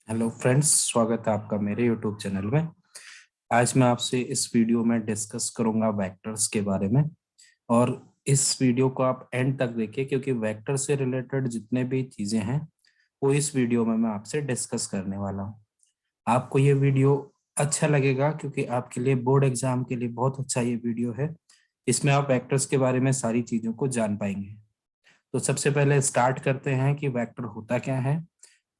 Hello friends, स्वागत है आपका मेरे यूट्यूब चैनल में। आज मैं आपसे इस वीडियो में डिस्कस करूंगा वेक्टर्स के बारे में। और इस वीडियो को आप एंड तक देखिए क्योंकि वेक्टर से रिलेटेड जितने भी चीज़ें हैं वो इस वीडियो में मैं आपसे डिस्कस करने वाला हूँ। आपको ये वीडियो अच्छा लगेगा क्योंकि आपके लिए बोर्ड एग्जाम के लिए बहुत अच्छा ये वीडियो है। इसमें आप वेक्टर्स के बारे में सारी चीज़ों को जान पाएंगे। तो सबसे पहले स्टार्ट करते हैं कि वेक्टर होता क्या है।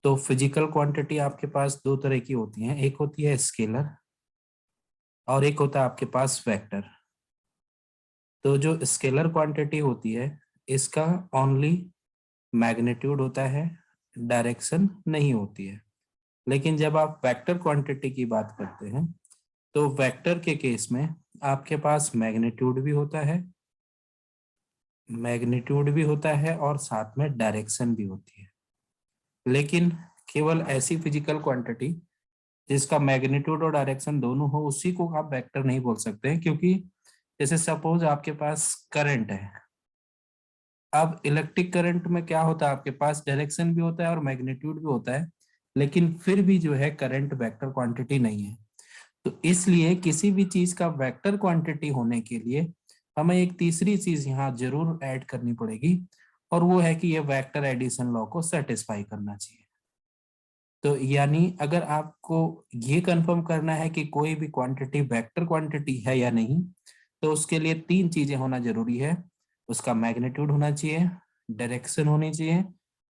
तो फिजिकल क्वांटिटी आपके पास दो तरह की होती हैं, एक होती है स्केलर और एक होता है आपके पास वेक्टर। तो जो स्केलर क्वांटिटी होती है इसका ओनली मैग्नीट्यूड होता है, डायरेक्शन नहीं होती है। लेकिन जब आप वेक्टर क्वांटिटी की बात करते हैं तो वेक्टर के केस में आपके पास मैग्नीट्यूड भी होता है और साथ में डायरेक्शन भी होती है। लेकिन केवल ऐसी फिजिकल क्वांटिटी जिसका मैग्नीट्यूड और डायरेक्शन दोनों हो उसी को आप वेक्टर नहीं बोल सकते हैं, क्योंकि जैसे सपोज आपके पास करंट है। अब इलेक्ट्रिक करंट में क्या होता है, आपके पास डायरेक्शन भी होता है और मैग्नीट्यूड भी होता है, लेकिन फिर भी जो है करंट वेक्टर क्वांटिटी नहीं है। तो इसलिए किसी भी चीज का वेक्टर क्वांटिटी होने के लिए हमें एक तीसरी चीज यहाँ जरूर ऐड करनी पड़ेगी, और वो है कि ये वेक्टर एडिशन लॉ को सेटिस्फाई करना चाहिए। तो यानी अगर आपको ये कंफर्म करना है कि कोई भी क्वांटिटी वेक्टर क्वांटिटी है या नहीं, तो उसके लिए तीन चीजें होना जरूरी है। उसका मैग्नीट्यूड होना चाहिए, डायरेक्शन होनी चाहिए,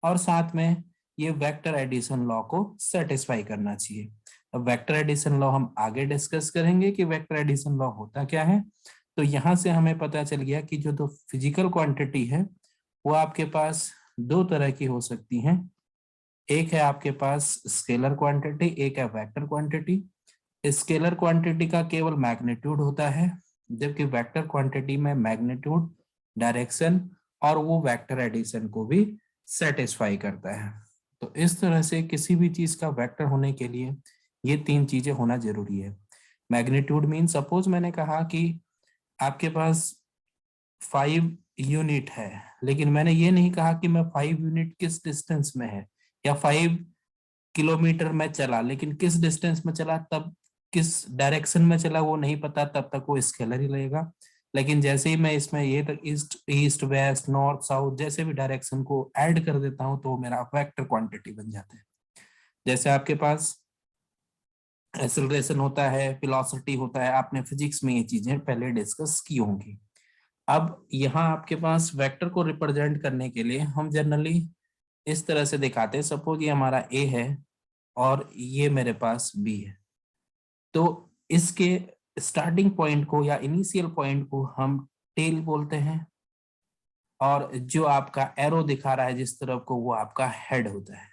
और साथ में ये वेक्टर एडिशन लॉ को सेटिस्फाई करना चाहिए। अब वेक्टर एडिशन लॉ हम आगे डिस्कस करेंगे कि वेक्टर एडिशन लॉ होता क्या है। तो यहाँ से हमें पता चल गया कि जो दो फिजिकल क्वांटिटी है वो आपके पास दो तरह की हो सकती हैं। एक है आपके पास स्केलर क्वांटिटी, एक है वेक्टर क्वांटिटी। स्केलर क्वांटिटी का केवल मैग्नीट्यूड होता है, जबकि वेक्टर क्वांटिटी में मैग्नीट्यूड, डायरेक्शन और वो वेक्टर एडिशन को भी सेटिस्फाई करता है। तो इस तरह से किसी भी चीज का वेक्टर होने के लिए ये तीन चीजें होना जरूरी है। मैग्नीट्यूड मीन सपोज मैंने कहा कि आपके पास 5 यूनिट है, लेकिन मैंने ये नहीं कहा कि मैं 5 यूनिट किस डिस्टेंस में है, या 5 किलोमीटर में चला, लेकिन किस डिस्टेंस में चला, तब किस डायरेक्शन में चला वो नहीं पता, तब तक वो स्केलर ही रहेगा। लेकिन जैसे ही मैं इसमें ये तक east east west north south जैसे भी डायरेक्शन को ऐड कर देता हूं तो वो मेरा वेक्टर क्वांटिटी बन जाता है। जैसे आपके पास एक्सेलरेशन होता है, वेलोसिटी होता है, आपने फिजिक्स में ये चीजें पहले डिस्कस की होंगी। अब यहाँ आपके पास वेक्टर को रिप्रेजेंट करने के लिए हम जनरली इस तरह से दिखाते हैं। सपोज ये हमारा ए है और ये मेरे पास बी है। तो इसके स्टार्टिंग पॉइंट को या इनिशियल पॉइंट को हम टेल बोलते हैं, और जो आपका एरो दिखा रहा है जिस तरफ को, वो आपका हेड होता है।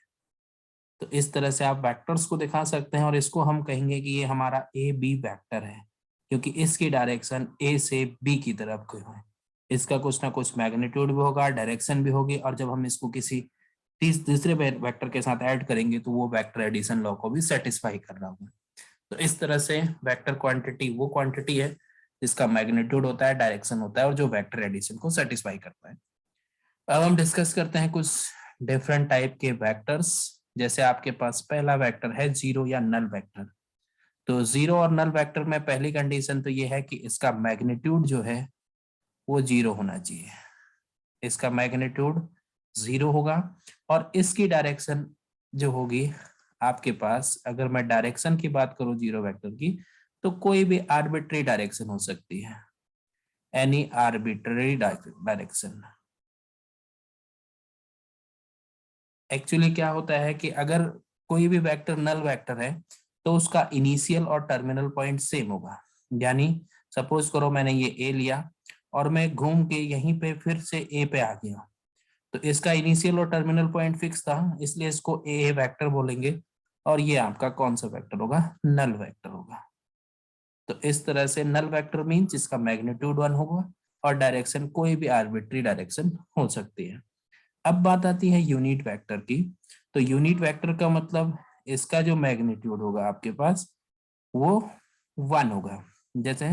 तो इस तरह से आप वेक्टर्स को दिखा सकते हैं, और इसको हम कहेंगे कि ये हमारा ए बी वेक्टर है, क्योंकि इसकी डायरेक्शन ए से बी की तरफ को है। इसका कुछ ना कुछ मैग्नीट्यूड भी होगा, डायरेक्शन भी होगी, और जब हम इसको किसी तीसरे वेक्टर के साथ ऐड करेंगे तो वो वेक्टर एडिशन लॉ को भी सेटिस्फाई कर रहा होगा। तो इस तरह से वेक्टर क्वांटिटी वो क्वांटिटी है जिसका मैग्नीट्यूड होता है, डायरेक्शन होता है, और जो वेक्टर एडिशन को सेटिस्फाई करता है। अब हम डिस्कस करते हैं कुछ डिफरेंट टाइप के वेक्टर्स। जैसे आपके पास पहला वेक्टर है जीरो या नल वेक्टर। तो जीरो और नल वेक्टर में पहली कंडीशन तो ये है कि इसका मैग्नीट्यूड जो है वो जीरो होना चाहिए। इसका मैग्नीट्यूड जीरो होगा, और इसकी डायरेक्शन जो होगी आपके पास, अगर मैं डायरेक्शन की बात करूं जीरो वेक्टर की, तो कोई भी आर्बिट्री डायरेक्शन हो सकती है, एनी आर्बिट्ररी डायरेक्शन। एक्चुअली क्या होता है कि अगर कोई भी वेक्टर नल वेक्टर है तो उसका इनिशियल और टर्मिनल पॉइंट सेम होगा। यानी सपोज करो मैंने ये ए लिया और मैं घूम के यहीं पे फिर से ए पे आ गया, तो इसका इनिशियल और टर्मिनल पॉइंट फिक्स था, इसलिए इसको ए वेक्टर बोलेंगे, और ये आपका कौन सा वेक्टर होगा, नल वेक्टर होगा। तो इस तरह से नल वेक्टर मीन जिसका मैग्नीट्यूड 1 होगा और डायरेक्शन कोई भी आर्बिट्री डायरेक्शन हो सकती है। अब बात आती है यूनिट वेक्टर की। तो यूनिट वेक्टर का मतलब इसका जो मैग्नीट्यूड होगा आपके पास वो 1 होगा। जैसे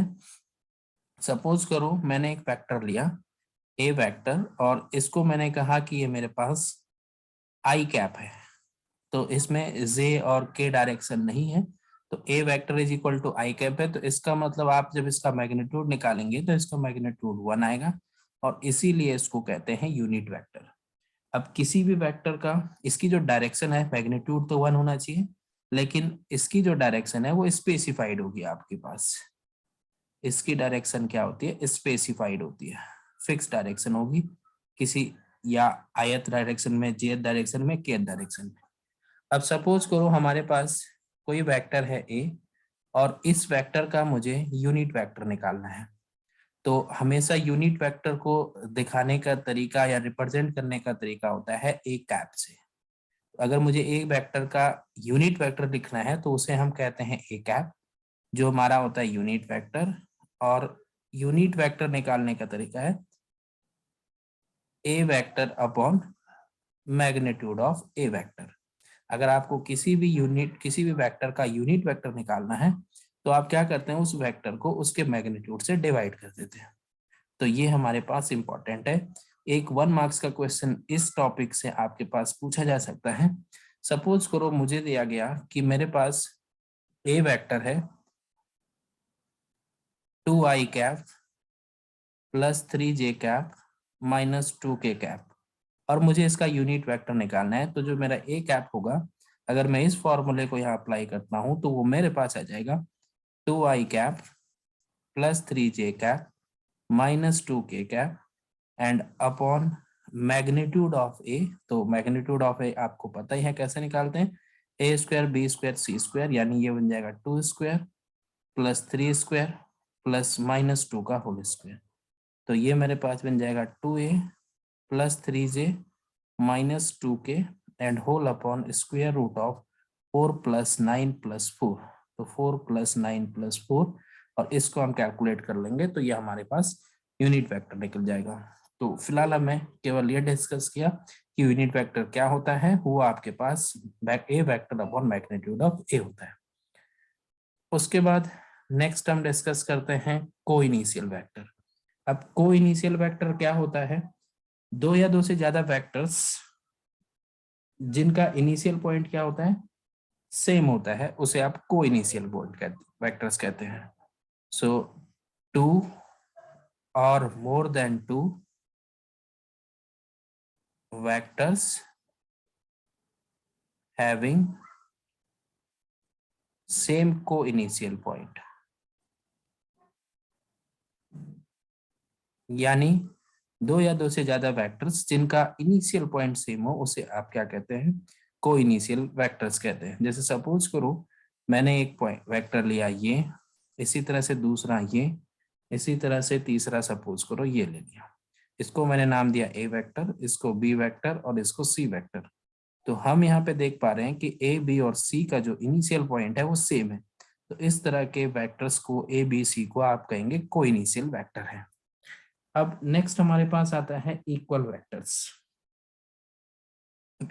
सपोज करो मैंने एक वेक्टर लिया ए वेक्टर, और इसको मैंने कहा कि ये मेरे पास आई कैप है। तो इसमें जे और के डायरेक्शन नहीं है, तो ए vector is equal to I cap है। तो इसका मतलब आप जब इसका मैग्नीट्यूड निकालेंगे तो इसका मैग्नीट्यूड 1 आएगा, और इसीलिए इसको कहते हैं यूनिट वेक्टर। अब किसी भी वेक्टर का इसकी जो डायरेक्शन है, मैग्नीट्यूड तो 1 होना चाहिए, लेकिन इसकी जो डायरेक्शन है वो स्पेसिफाइड होगी आपके पास। इसकी डायरेक्शन क्या होती है, स्पेसिफाइड होती है, फिक्स डायरेक्शन होगी किसी, या आयत डायरेक्शन में, जेड डायरेक्शन में, के डायरेक्शन में। अब सपोज करो हमारे पास कोई वेक्टर है ए, और इस वेक्टर का मुझे यूनिट वेक्टर निकालना है। तो हमेशा यूनिट वेक्टर को दिखाने का तरीका या रिप्रेजेंट करने का तरीका होता है ए कैप से। अगर मुझे एक वेक्टर का यूनिट वेक्टर लिखना है तो उसे हम कहते हैं ए कैप, जो हमारा होता है यूनिट वेक्टर। और यूनिट वेक्टर निकालने का तरीका है ए vector upon magnitude of A vector. अगर आपको किसी भी वेक्टर का यूनिट वेक्टर निकालना है तो आप क्या करते हैं, उस वेक्टर को उसके मैग्नीट्यूड से डिवाइड कर देते हैं। तो ये हमारे पास इंपॉर्टेंट है। एक 1 मार्क्स का क्वेश्चन इस टॉपिक से आपके पास पूछा जा सकता है। सपोज करो मुझे दिया गया कि मेरे पास ए वेक्टर है 2i cap plus 3j cap minus 2k cap, और मुझे इसका यूनिट वेक्टर निकालना है। तो जो मेरा ए कैप होगा, अगर मैं इस फॉर्मूले को यहाँ अप्लाई करता हूँ तो वो मेरे पास आ जाएगा 2i cap plus 3j cap minus 2k cap and upon magnitude of A. तो मैग्नीट्यूड ऑफ ए आपको पता ही है कैसे निकालते हैं, ए स्क्वायर बी स्क्वायर सी स्क्वायर, यानी ये बन जाएगा 2 square plus 3 square plus minus 2 का होल स्क्वायर। तो ये मेरे पास बन जाएगा 2a plus 3j minus 2k and whole upon square root of 4 plus 9 plus 4। तो 4 प्लस 9 प्लस 4, और इसको हम कैलकुलेट कर लेंगे तो ये हमारे पास यूनिट वेक्टर निकल जाएगा। तो फिलहाल हमें केवल ये डिस्कस किया कि यूनिट वेक्टर क्या होता है, वो आपके पास ए वेक्टर अपॉन मैग्नीट्यूड ऑफ ए होता है। उसके बाद नेक्स्ट हम डिस्कस करते हैं को इनिशियल वेक्टर। अब को इनिशियल वेक्टर क्या होता है, दो या दो से ज्यादा वेक्टर्स जिनका इनिशियल पॉइंट क्या होता है, सेम होता है, उसे आप को इनिशियल पॉइंट वेक्टर्स कहते हैं। सो 2 और more than 2 vectors having same co-initial point, यानी दो या दो से ज्यादा वेक्टर्स जिनका इनिशियल पॉइंट सेम हो उसे आप क्या कहते हैं, को इनिशियल वेक्टर्स कहते हैं। जैसे सपोज करो मैंने एक पॉइंट वेक्टर लिया ये, इसी तरह से दूसरा ये, इसी तरह से तीसरा सपोज करो ये ले लिया, इसको मैंने नाम दिया ए वेक्टर, इसको बी वेक्टर और इसको सी वेक्टर। तो हम यहाँ पे देख पा रहे हैं कि ए बी और सी का जो इनिशियल पॉइंट है वो सेम है। तो इस तरह के वेक्टर्स को ए बी सी को आप कहेंगे को इनिशियल वेक्टर है। अब नेक्स्ट हमारे पास आता है इक्वल वेक्टर्स।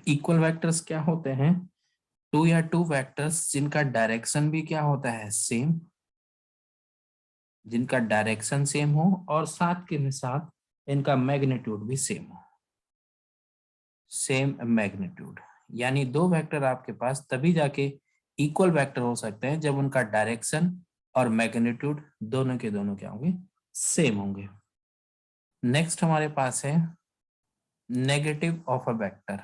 इक्वल वेक्टर्स क्या होते हैं, टू या टू वेक्टर्स जिनका डायरेक्शन भी क्या होता है, सेम, जिनका डायरेक्शन सेम हो और साथ के साथ इनका मैग्नीट्यूड भी सेम हो, सेम मैग्नीट्यूड। यानी दो वेक्टर आपके पास तभी जाके इक्वल वेक्टर हो सकते हैं जब उनका डायरेक्शन और मैग्नीट्यूड दोनों के दोनों क्या होंगे, सेम होंगे। नेक्स्ट हमारे पास है नेगेटिव ऑफ अ वेक्टर।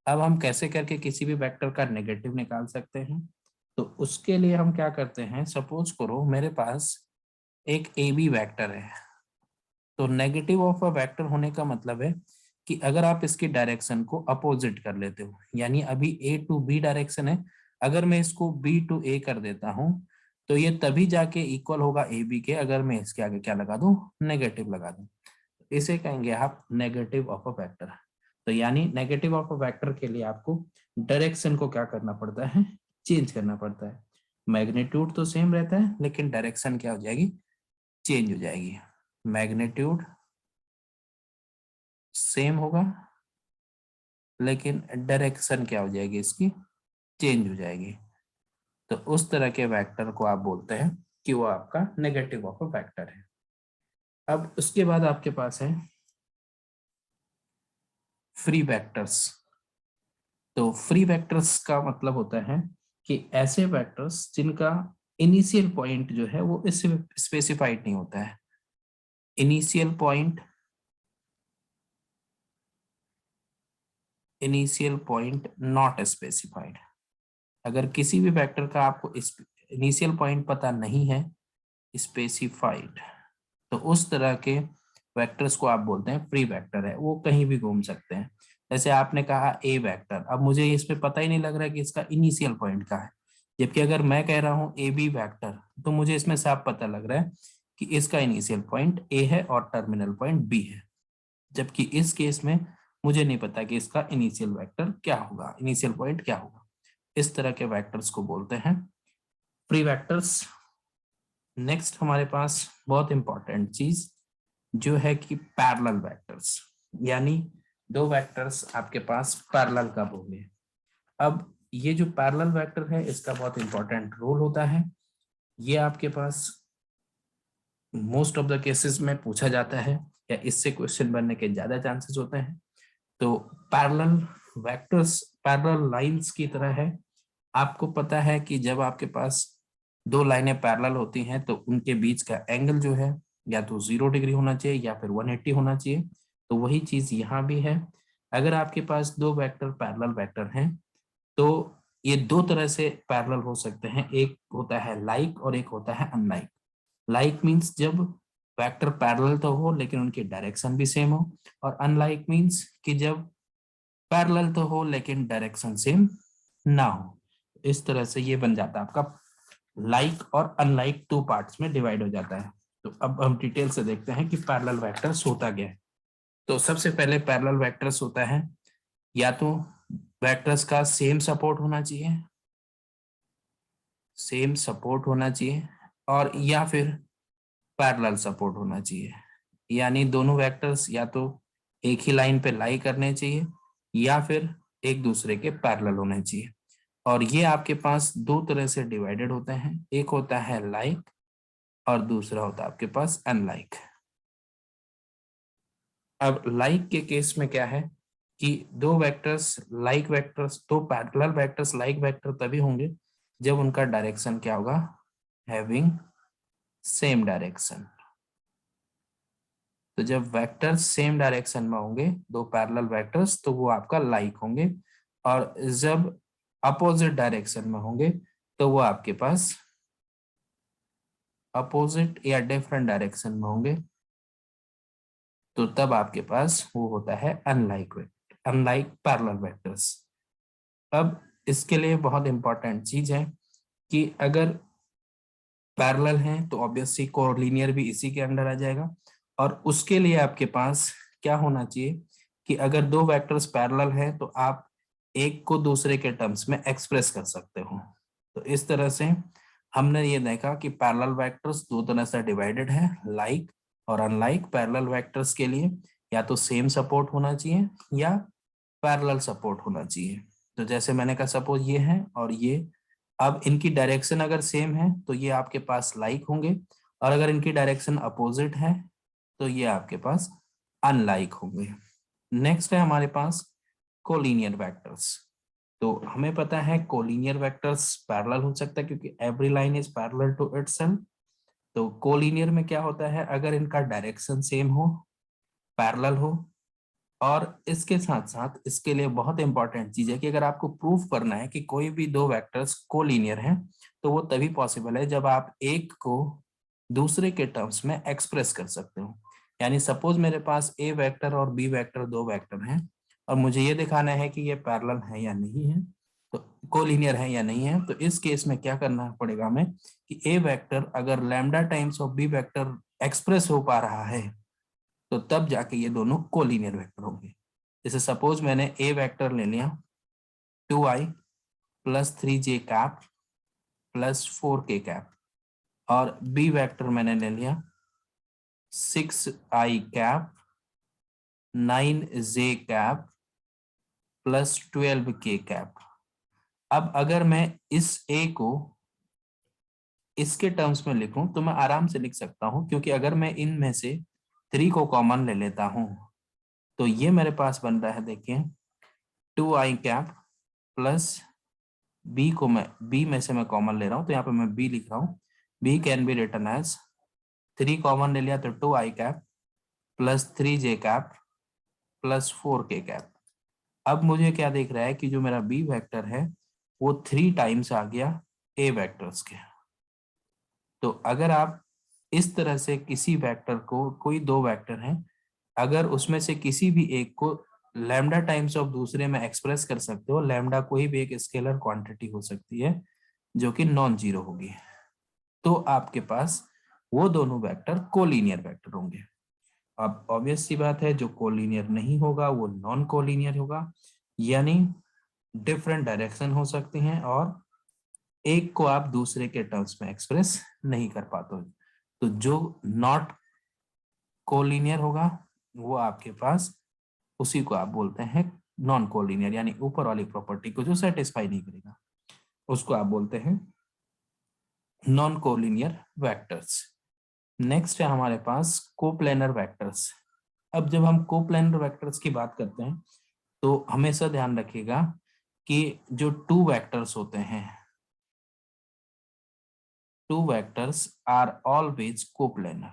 अब हम कैसे करके किसी भी वेक्टर का नेगेटिव निकाल सकते हैं, तो उसके लिए हम क्या करते हैं, सपोज करो मेरे पास एक ए बी वेक्टर है। तो नेगेटिव ऑफ अ वेक्टर होने का मतलब है कि अगर आप इसकी डायरेक्शन को अपोजिट कर लेते हो, यानी अभी ए टू बी डायरेक्शन है, अगर मैं इसको बी टू ए कर देता हूं तो ये तभी जाके इक्वल होगा ए बी के, अगर मैं इसके आगे क्या लगा दूं, नेगेटिव लगा दूं। इसे कहेंगे आप नेगेटिव ऑफ अ वेक्टर। तो यानी नेगेटिव ऑफ अ वेक्टर के लिए आपको डायरेक्शन को क्या करना पड़ता है, चेंज करना पड़ता है। मैग्नीट्यूड तो सेम रहता है लेकिन डायरेक्शन क्या हो जाएगी, चेंज हो जाएगी। मैग्नीट्यूड सेम होगा लेकिन डायरेक्शन क्या हो जाएगी, इसकी चेंज हो जाएगी। तो उस तरह के वेक्टर को आप बोलते हैं कि वो आपका नेगेटिव ऑफ अ वेक्टर है। अब उसके बाद आपके पास है फ्री वेक्टर्स। तो फ्री वेक्टर्स का मतलब होता है कि ऐसे वेक्टर्स जिनका इनिशियल पॉइंट जो है वो इससे स्पेसिफाइड नहीं होता है। Initial point not specified. अगर किसी भी वेक्टर का आपको इनिशियल पॉइंट पता नहीं है स्पेसिफाइड, तो उस तरह के वेक्टर्स को आप बोलते हैं फ्री वेक्टर है, वो कहीं भी घूम सकते हैं। जैसे आपने कहा ए वेक्टर, अब मुझे इसमें पता ही नहीं लग रहा है कि इसका इनिशियल पॉइंट कहाँ है, जबकि अगर मैं कह रहा हूँ ए बी वेक्टर तो मुझे इसमें साफ पता लग रहा है कि इसका इनिशियल पॉइंट ए है और टर्मिनल पॉइंट बी है। जबकि इस केस में मुझे नहीं पता कि इसका इनिशियल वेक्टर क्या होगा, इनिशियल पॉइंट क्या होगा। इस तरह के वेक्टर्स को बोलते हैं फ्री वेक्टर्स। नेक्स्ट हमारे पास बहुत इंपॉर्टेंट चीज जो है कि पैरेलल वेक्टर्स, यानी दो वेक्टर्स आपके पास पैरेलल कब होंगे। अब ये जो पैरेलल वेक्टर है इसका बहुत इंपॉर्टेंट रोल होता है। ये आपके पास मोस्ट ऑफ द केसेस में पूछा जाता है या इससे क्वेश्चन बनने के ज्यादा चांसेस होते हैं। तो पैरेलल वेक्टर्स पैरेलल लाइंस की तरह है। आपको पता है कि जब आपके पास दो लाइनें पैरेलल होती हैं तो उनके बीच का एंगल जो है या तो 0 डिग्री होना चाहिए या फिर 180 होना चाहिए। तो वही चीज यहाँ भी है। अगर आपके पास दो वेक्टर पैरेलल वेक्टर हैं तो ये दो तरह से पैरेलल हो सकते हैं, एक होता है लाइक और एक होता है अनलाइक। लाइक मीन्स जब वेक्टर पैरेलल तो हो लेकिन उनकी डायरेक्शन भी सेम हो, और अनलाइक मीन्स कि जब पैरेलल तो हो लेकिन डायरेक्शन सेम ना हो। इस तरह से ये बन जाता है आपका लाइक और अनलाइक, टू पार्ट्स में डिवाइड हो जाता है। तो अब हम डिटेल से देखते हैं कि पैरेलल वेक्टर्स होता क्या है। तो सबसे पहले पैरेलल वेक्टर्स होता है या तो वेक्टर्स का सेम सपोर्ट होना चाहिए, सेम सपोर्ट होना चाहिए, और या फिर पैरेलल सपोर्ट होना चाहिए। यानी दोनों वेक्टर्स या तो एक ही लाइन पे लाई करने चाहिए या फिर एक दूसरे के पैरेलल होने चाहिए। और ये आपके पास दो तरह से डिवाइडेड होते हैं, एक होता है लाइक और दूसरा होता है आपके पास अनलाइक। अब लाइक के केस में क्या है कि दो वेक्टर्स लाइक वेक्टर्स, दो पैरेलल वेक्टर्स लाइक वेक्टर तभी होंगे जब उनका डायरेक्शन क्या होगा, हैविंग सेम डायरेक्शन। तो जब वेक्टर्स सेम डायरेक्शन में होंगे दो पैरेलल वेक्टर्स तो वो आपका लाइक होंगे, और जब अपोजिट डायरेक्शन में होंगे तो वो आपके पास अपोजिट या डिफरेंट डायरेक्शन में होंगे तो तब आपके पास वो होता है unlike vector, unlike parallel vectors. अब इसके लिए बहुत इंपॉर्टेंट चीज है कि अगर पैरेलल हैं तो ऑब्वियसली कोलिनियर भी इसी के अंडर आ जाएगा। और उसके लिए आपके पास क्या होना चाहिए कि अगर दो वेक्टर्स पैरेलल हैं तो आप एक को दूसरे के टर्म्स में एक्सप्रेस कर सकते हो। तो इस तरह से हमने ये देखा कि पैरेलल वेक्टर्स दो तरह से डिवाइडेड है, लाइक और अनलाइक। पैरेलल वेक्टर्स के लिए या तो सेम सपोर्ट होना चाहिए या पैरेलल सपोर्ट होना चाहिए। तो जैसे मैंने कहा सपोज ये है और ये, अब इनकी डायरेक्शन अगर सेम है तो ये आपके पास लाइक होंगे, और अगर इनकी डायरेक्शन अपोजिट है तो ये आपके पास अनलाइक होंगे। नेक्स्ट है हमारे पास कोलिनियर वेक्टर्स। तो हमें पता है कोलिनियर वेक्टर्स पैरेलल हो सकता है क्योंकि every line is parallel to itself. तो कोलिनियर में क्या होता है, अगर इनका डायरेक्शन सेम हो, पैरेलल हो, और इसके साथ साथ इसके लिए बहुत इंपॉर्टेंट चीज है कि अगर आपको प्रूफ करना है कि कोई भी दो वेक्टर्स कोलिनियर हैं तो वो तभी पॉसिबल है जब आप एक को दूसरे के टर्म्स में एक्सप्रेस कर सकते हो। यानी सपोज मेरे पास ए वेक्टर और बी वेक्टर दो वेक्टर हैं और मुझे ये दिखाना है कि ये पैरेलल है या नहीं है, तो कोलिनियर है या नहीं है। तो इस केस में क्या करना पड़ेगा हमें कि ए वेक्टर अगर lambda times of B vector express हो पा रहा है तो तब जाके ये दोनों कोलिनियर वेक्टर होंगे। जैसे सपोज मैंने ए वेक्टर ले लिया 2i plus 3j cap plus 4k cap, और बी वेक्टर मैंने ले लिया 6i cap 9j cap plus 12k cap. अब अगर मैं इस ए को इसके टर्म्स में लिखूं तो मैं आराम से लिख सकता हूं, क्योंकि अगर मैं इनमें से 3 को कॉमन ले लेता हूं तो ये मेरे पास बन रहा है, देखिए 2i कैप प्लस बी को मैं बी में से मैं कॉमन ले रहा हूं तो यहाँ पे मैं बी लिख रहा हूँ, B can be written as 3 common ले लिया तो 2i cap plus 3j cap plus 4k cap. अब मुझे क्या देख रहा है कि जो मेरा बी वेक्टर है वो 3 टाइम्स आ गया ए वेक्टर्स के। तो अगर आप इस तरह से किसी वेक्टर को, कोई दो वेक्टर हैं, अगर उसमें से किसी भी एक को लैम्डा टाइम्स ऑफ दूसरे में एक्सप्रेस कर सकते हो, लैम्डा कोई भी एक स्केलर क्वांटिटी हो सकती है जो कि नॉन जीरो होगी, तो आपके पास वो दोनों वेक्टर कोलिनियर वेक्टर होंगे। अब ऑब्वियस सी बात है, जो कोलिनियर नहीं होगा वो नॉन कोलिनियर होगा, यानी डिफरेंट डायरेक्शन हो सकती हैं और एक को आप दूसरे के टर्म्स में एक्सप्रेस नहीं कर पाते। तो जो नॉट कोलिनियर होगा वो आपके पास, उसी को आप बोलते हैं नॉन कोलिनियर, यानी ऊपर वाली प्रॉपर्टी को जो सेटिस्फाई नहीं करेगा उसको आप बोलते हैं नॉन कोलिनियर वेक्टर्स। नेक्स्ट है हमारे पास कोप्लेनर वेक्टर्स। अब जब हम कोप्लेनर वेक्टर्स की बात करते हैं तो हमेशा ध्यान रखिएगा कि जो टू वेक्टर्स होते हैं, two vectors are always coplanar,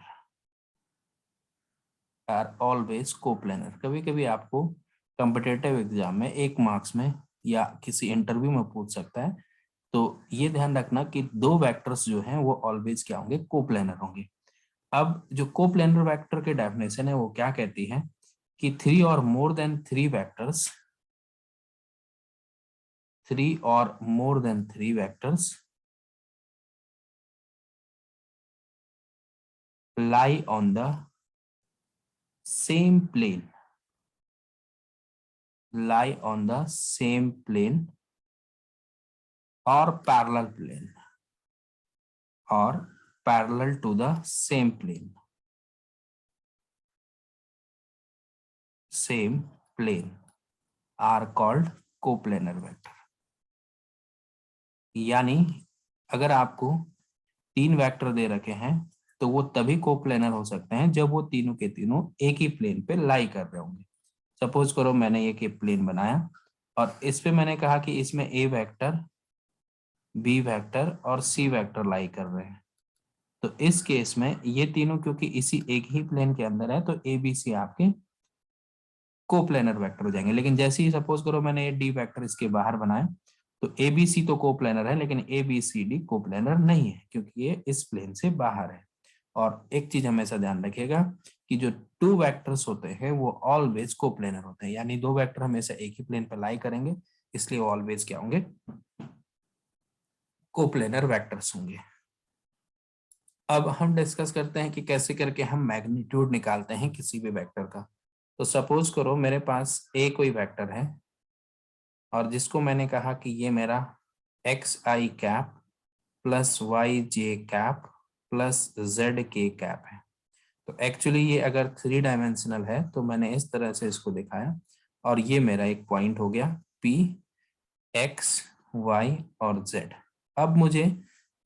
are always coplanar. कभी कभी आपको कॉम्पिटिटिव एग्जाम में 1 मार्क्स में या किसी इंटरव्यू में पूछ सकता है, तो ये ध्यान रखना कि दो वेक्टर्स जो हैं वो ऑलवेज क्या होंगे, कोप्लेनर होंगे। अब जो कोप्लेनर वेक्टर की डेफिनेशन है वो क्या कहती है कि 3 और मोर देन 3 वेक्टर्स, 3 और more than 3 vectors lie on the same plane, lie on the same plane or parallel plane, or parallel to the same plane, same plane are called coplanar vector। यानी अगर आपको 3 vector दे रखे हैं तो वो तभी coplanar हो सकते हैं जब वो तीनों के तीनों एक ही प्लेन पे लाई कर रहे होंगे। सपोज करो मैंने एक प्लेन बनाया और इस पे मैंने कहा कि इसमें ए वेक्टर, बी वेक्टर और सी वेक्टर लाई कर रहे हैं, तो इस केस में ये तीनों क्योंकि इसी एक ही प्लेन के अंदर है तो ए बी सी आपके कोप्लेनर वेक्टर हो जाएंगे। लेकिन जैसे ही सपोज करो मैंने ये डी वेक्टर इसके बाहर बनाया तो ए बी सी तो कोप्लेनर है लेकिन A B C D coplanar नहीं है क्योंकि ये इस प्लेन से बाहर है। और एक चीज हमेशा ध्यान रखिएगा कि जो टू वेक्टर्स होते हैं वो ऑलवेज कोप्लेनर होते हैं, यानी दो वेक्टर हमेशा एक ही प्लेन पर लाई करेंगे, इसलिए ऑलवेज क्या होंगे, कोप्लेनर वेक्टर्स होंगे। अब हम डिस्कस करते हैं कि कैसे करके हम मैग्नीट्यूड निकालते हैं किसी भी वेक्टर का। तो सपोज करो मेरे पास ए कोई वेक्टर है और जिसको मैंने कहा कि ये मेरा एक्स आई कैप प्लस वाई जे कैप प्लस जेड के कैप है। तो एक्चुअली ये अगर 3 डायमेंशनल है तो मैंने इस तरह से इसको दिखाया और ये मेरा एक पॉइंट हो गया P, X, Y और Z। अब मुझे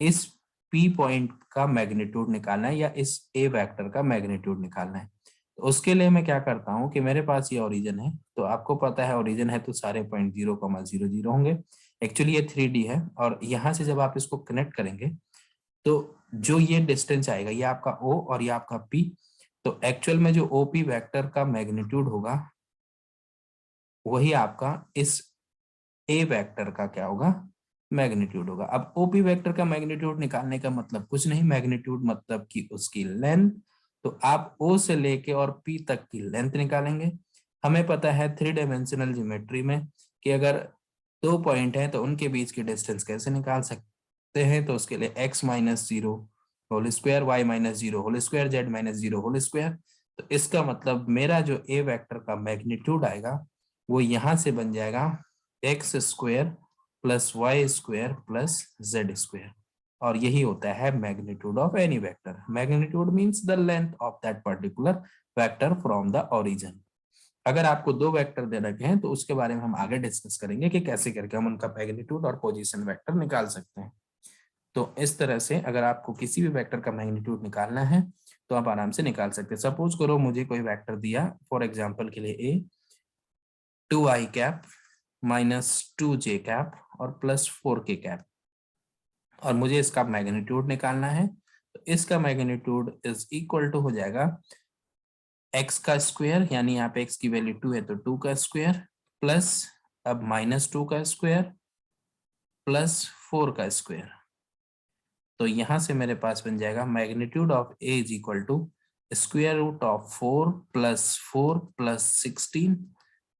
इस P पॉइंट का मैग्नीट्यूड निकालना है या इस A वेक्टर का मैग्नीट्यूड निकालना है। तो उसके लिए मैं क्या करता हूँ कि मेरे पास ये ओरिजिन है, तो आपको पता है ओरिजिन है तो सारे पॉइंट 0,00 होंगे। एक्चुअली ये 3D है और यहाँ से जब आप इसको कनेक्ट करेंगे तो जो ये डिस्टेंस आएगा ये आपका O और ये आपका P, तो एक्चुअल में जो OP वेक्टर का मैग्नीट्यूड होगा वही आपका इस A वेक्टर का क्या होगा, मैग्नीट्यूड होगा। अब OP वेक्टर का मैग्नीट्यूड निकालने का मतलब कुछ नहीं, मैग्नीट्यूड मतलब कि उसकी लेंथ। तो आप O से लेके और P तक की लेंथ निकालेंगे। हमें पता है 3 डायमेंशनल ज्योमेट्री में कि अगर दो पॉइंट है तो उनके बीच की डिस्टेंस कैसे निकाल सकते हैं, तो उसके लिए x minus 0 whole square, y minus 0 whole square, z minus 0 whole square. तो इसका मतलब मेरा जो A वेक्टर का मैग्नीट्यूड आएगा वो यहां से बन जाएगा X square plus Y square plus Z square, और यही होता है magnitude of any vector. Magnitude means the length of that particular vector from the origin. अगर आपको दो वेक्टर दे रखे हैं तो उसके बारे में हम आगे डिस्कस करेंगे कि कैसे करके हम उनका मैग्नीट्यूड और पोजीशन वेक्टर निकाल सकते हैं। तो इस तरह से अगर आपको किसी भी वेक्टर का मैग्नीट्यूड निकालना है तो आप आराम से निकाल सकते हैं। सपोज करो मुझे कोई वेक्टर दिया, फॉर एग्जांपल के लिए ए 2i कैप -2j कैप और +4k कैप, और मुझे इसका मैग्नीट्यूड निकालना है। तो इसका मैग्नीट्यूड इज इक्वल टू हो जाएगा x का स्क्वायर, यानी यहाँ पे x की वैल्यू 2 है तो 2 का स्क्वायर, प्लस अब -2 का स्क्वायर प्लस 4 का स्क्वायर। तो यहां से मेरे पास बन जाएगा magnitude of a is equal to square root of 4 + 4 + 16।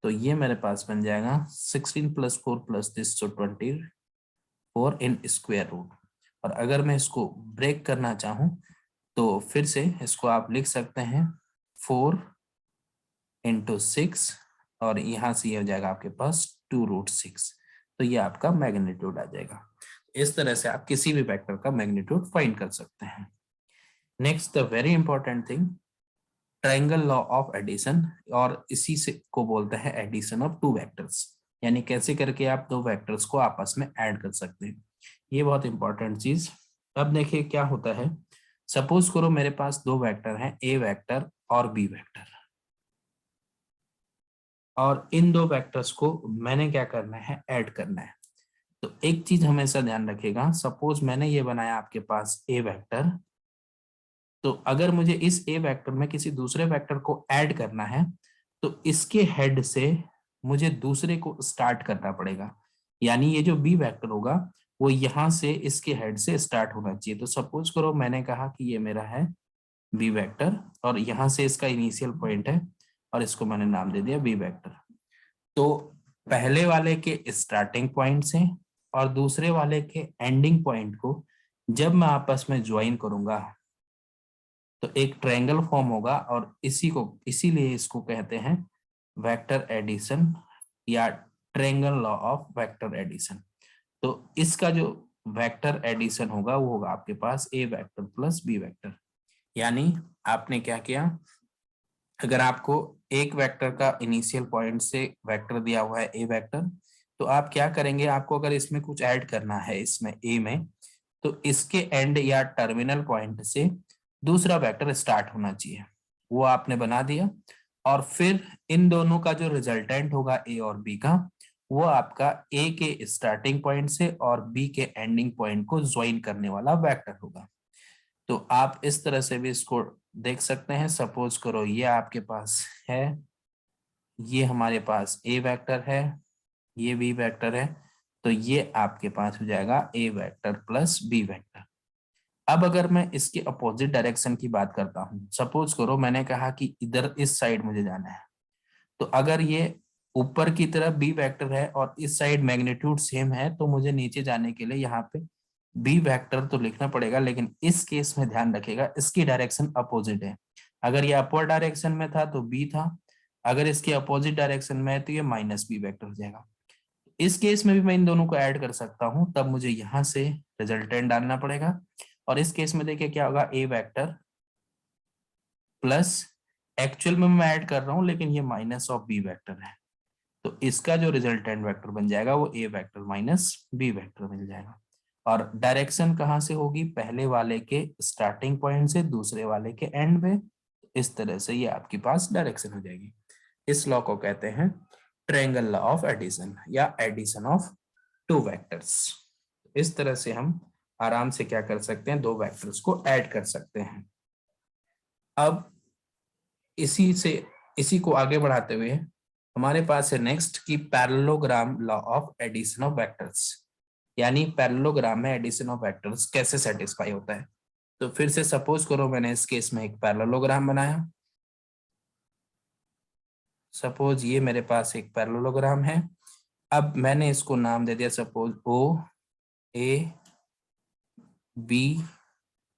तो ये मेरे पास बन जाएगा 16 + 4 + दिस, तो 24 इन स्क्वायर रूट। और अगर मैं इसको ब्रेक करना चाहूं तो फिर से इसको आप लिख सकते हैं 4 × 6, और यहाँ से ये हो जाएगा आपके पास 2√6। तो ये आपका मैग्नीट्यूड आ जाएगा। इस तरह से आप किसी भी वेक्टर का मैग्नीट्यूड फाइंड कर सकते हैं। Next the very important thing, triangle law of addition, और इसी से को बोलते हैं एडिशन ऑफ टू वेक्टर्स, यानी कैसे करके आप दो वेक्टर्स को आपस में ऐड कर सकते हैं। ये बहुत इंपॉर्टेंट चीज। अब देखिए क्या होता है, सपोज करो मेरे पास दो वेक्टर हैं, ए वेक्टर और बी वेक्टर, और इन दो वेक्टर्स को मैंने क्या करना है, ऐड करना है। तो एक चीज हमेशा ध्यान रखिएगा, सपोज मैंने ये बनाया आपके पास ए वेक्टर, तो अगर मुझे इस ए वेक्टर में किसी दूसरे वेक्टर को ऐड करना है तो इसके हेड से मुझे दूसरे को स्टार्ट करना पड़ेगा, यानी ये जो बी वेक्टर होगा वो यहाँ से इसके हेड से स्टार्ट होना चाहिए। तो सपोज करो मैंने कहा कि ये मेरा है बी वेक्टर, और यहाँ से इसका इनिशियल पॉइंट है, और इसको मैंने नाम दे दिया बी वेक्टर। तो पहले वाले के स्टार्टिंग पॉइंट से और दूसरे वाले के एंडिंग पॉइंट को जब मैं आपस में ज्वाइन करूंगा तो एक ट्रायंगल फॉर्म होगा, और इसीलिए इसको कहते हैं वेक्टर एडिशन या triangle law of vector addition. तो इसका जो वेक्टर एडिशन होगा वो होगा आपके पास ए वेक्टर प्लस बी वेक्टर। यानी आपने क्या किया, अगर आपको एक वेक्टर का इनिशियल पॉइंट से वेक्टर दिया हुआ है ए वेक्टर, तो आप क्या करेंगे, आपको अगर इसमें कुछ ऐड करना है इसमें ए में, तो इसके एंड या टर्मिनल पॉइंट से दूसरा वेक्टर स्टार्ट होना चाहिए, वो आपने बना दिया। और फिर इन दोनों का जो रिजल्टेंट होगा ए और बी का, वो आपका ए के स्टार्टिंग पॉइंट से और बी के एंडिंग पॉइंट को ज्वाइन करने वाला वेक्टर होगा। तो आप इस तरह से भी इसको देख सकते हैं। सपोज करो ये आपके पास है, ये हमारे पास ए वेक्टर है, ये बी वेक्टर है, तो ये आपके पास हो जाएगा a vector plus B vector. अब अगर मैं इसके अपोजिट डायरेक्शन की बात करता हूं, सपोज करो मैंने कहा कि इधर इस साइड मुझे जाना है, तो अगर ये ऊपर की तरफ बी वेक्टर है और इस साइड मैग्नीट्यूड सेम है, तो मुझे नीचे जाने के लिए यहाँ पे बी वेक्टर तो लिखना पड़ेगा, लेकिन इस केस में ध्यान रखिएगा इसकी डायरेक्शन अपोजिट है। अगर ये अपवर्ड डायरेक्शन में था तो बी था, अगर इसके अपोजिट डायरेक्शन में है तो ये -बी वेक्टर हो जाएगा। इस केस में भी मैं इन दोनों को ऐड कर सकता हूं, तब मुझे यहां से रिजल्टेंट डालना पड़ेगा। और इस केस में देखिए क्या होगा, ए वेक्टर प्लस, एक्चुअल में मैं ऐड कर रहा हूं लेकिन ये -बी वेक्टर है, तो इसका जो रिजल्टेंट वेक्टर बन जाएगा वो ए वेक्टर -बी वेक्टर मिल जाएगा। और डायरेक्शन कहां से होगी, पहले वाले के स्टार्टिंग पॉइंट से दूसरे वाले के एंड में। इस तरह से ये आपके पास डायरेक्शन हो जाएगी। इस लॉ को कहते हैं ट्रायंगल लॉ ऑफ एडिशन या एडिशन ऑफ टू वेक्टर्स। इस तरह से हम आराम से क्या कर सकते हैं, दो वेक्टर्स को ऐड कर सकते हैं। अब इसी को आगे बढ़ाते हुए हमारे पास है नेक्स्ट की parallelogram law of addition of vectors, यानी पैरेललोग्राम में एडिशन ऑफ वेक्टर्स कैसे सेटिस्फाई होता है। तो फिर से सपोज करो मैंने इस केस में एक पैरेललोग्राम बनाया, सपोज ये मेरे पास एक पैरेललोग्राम है। अब मैंने इसको नाम दे दिया सपोज ओ ए बी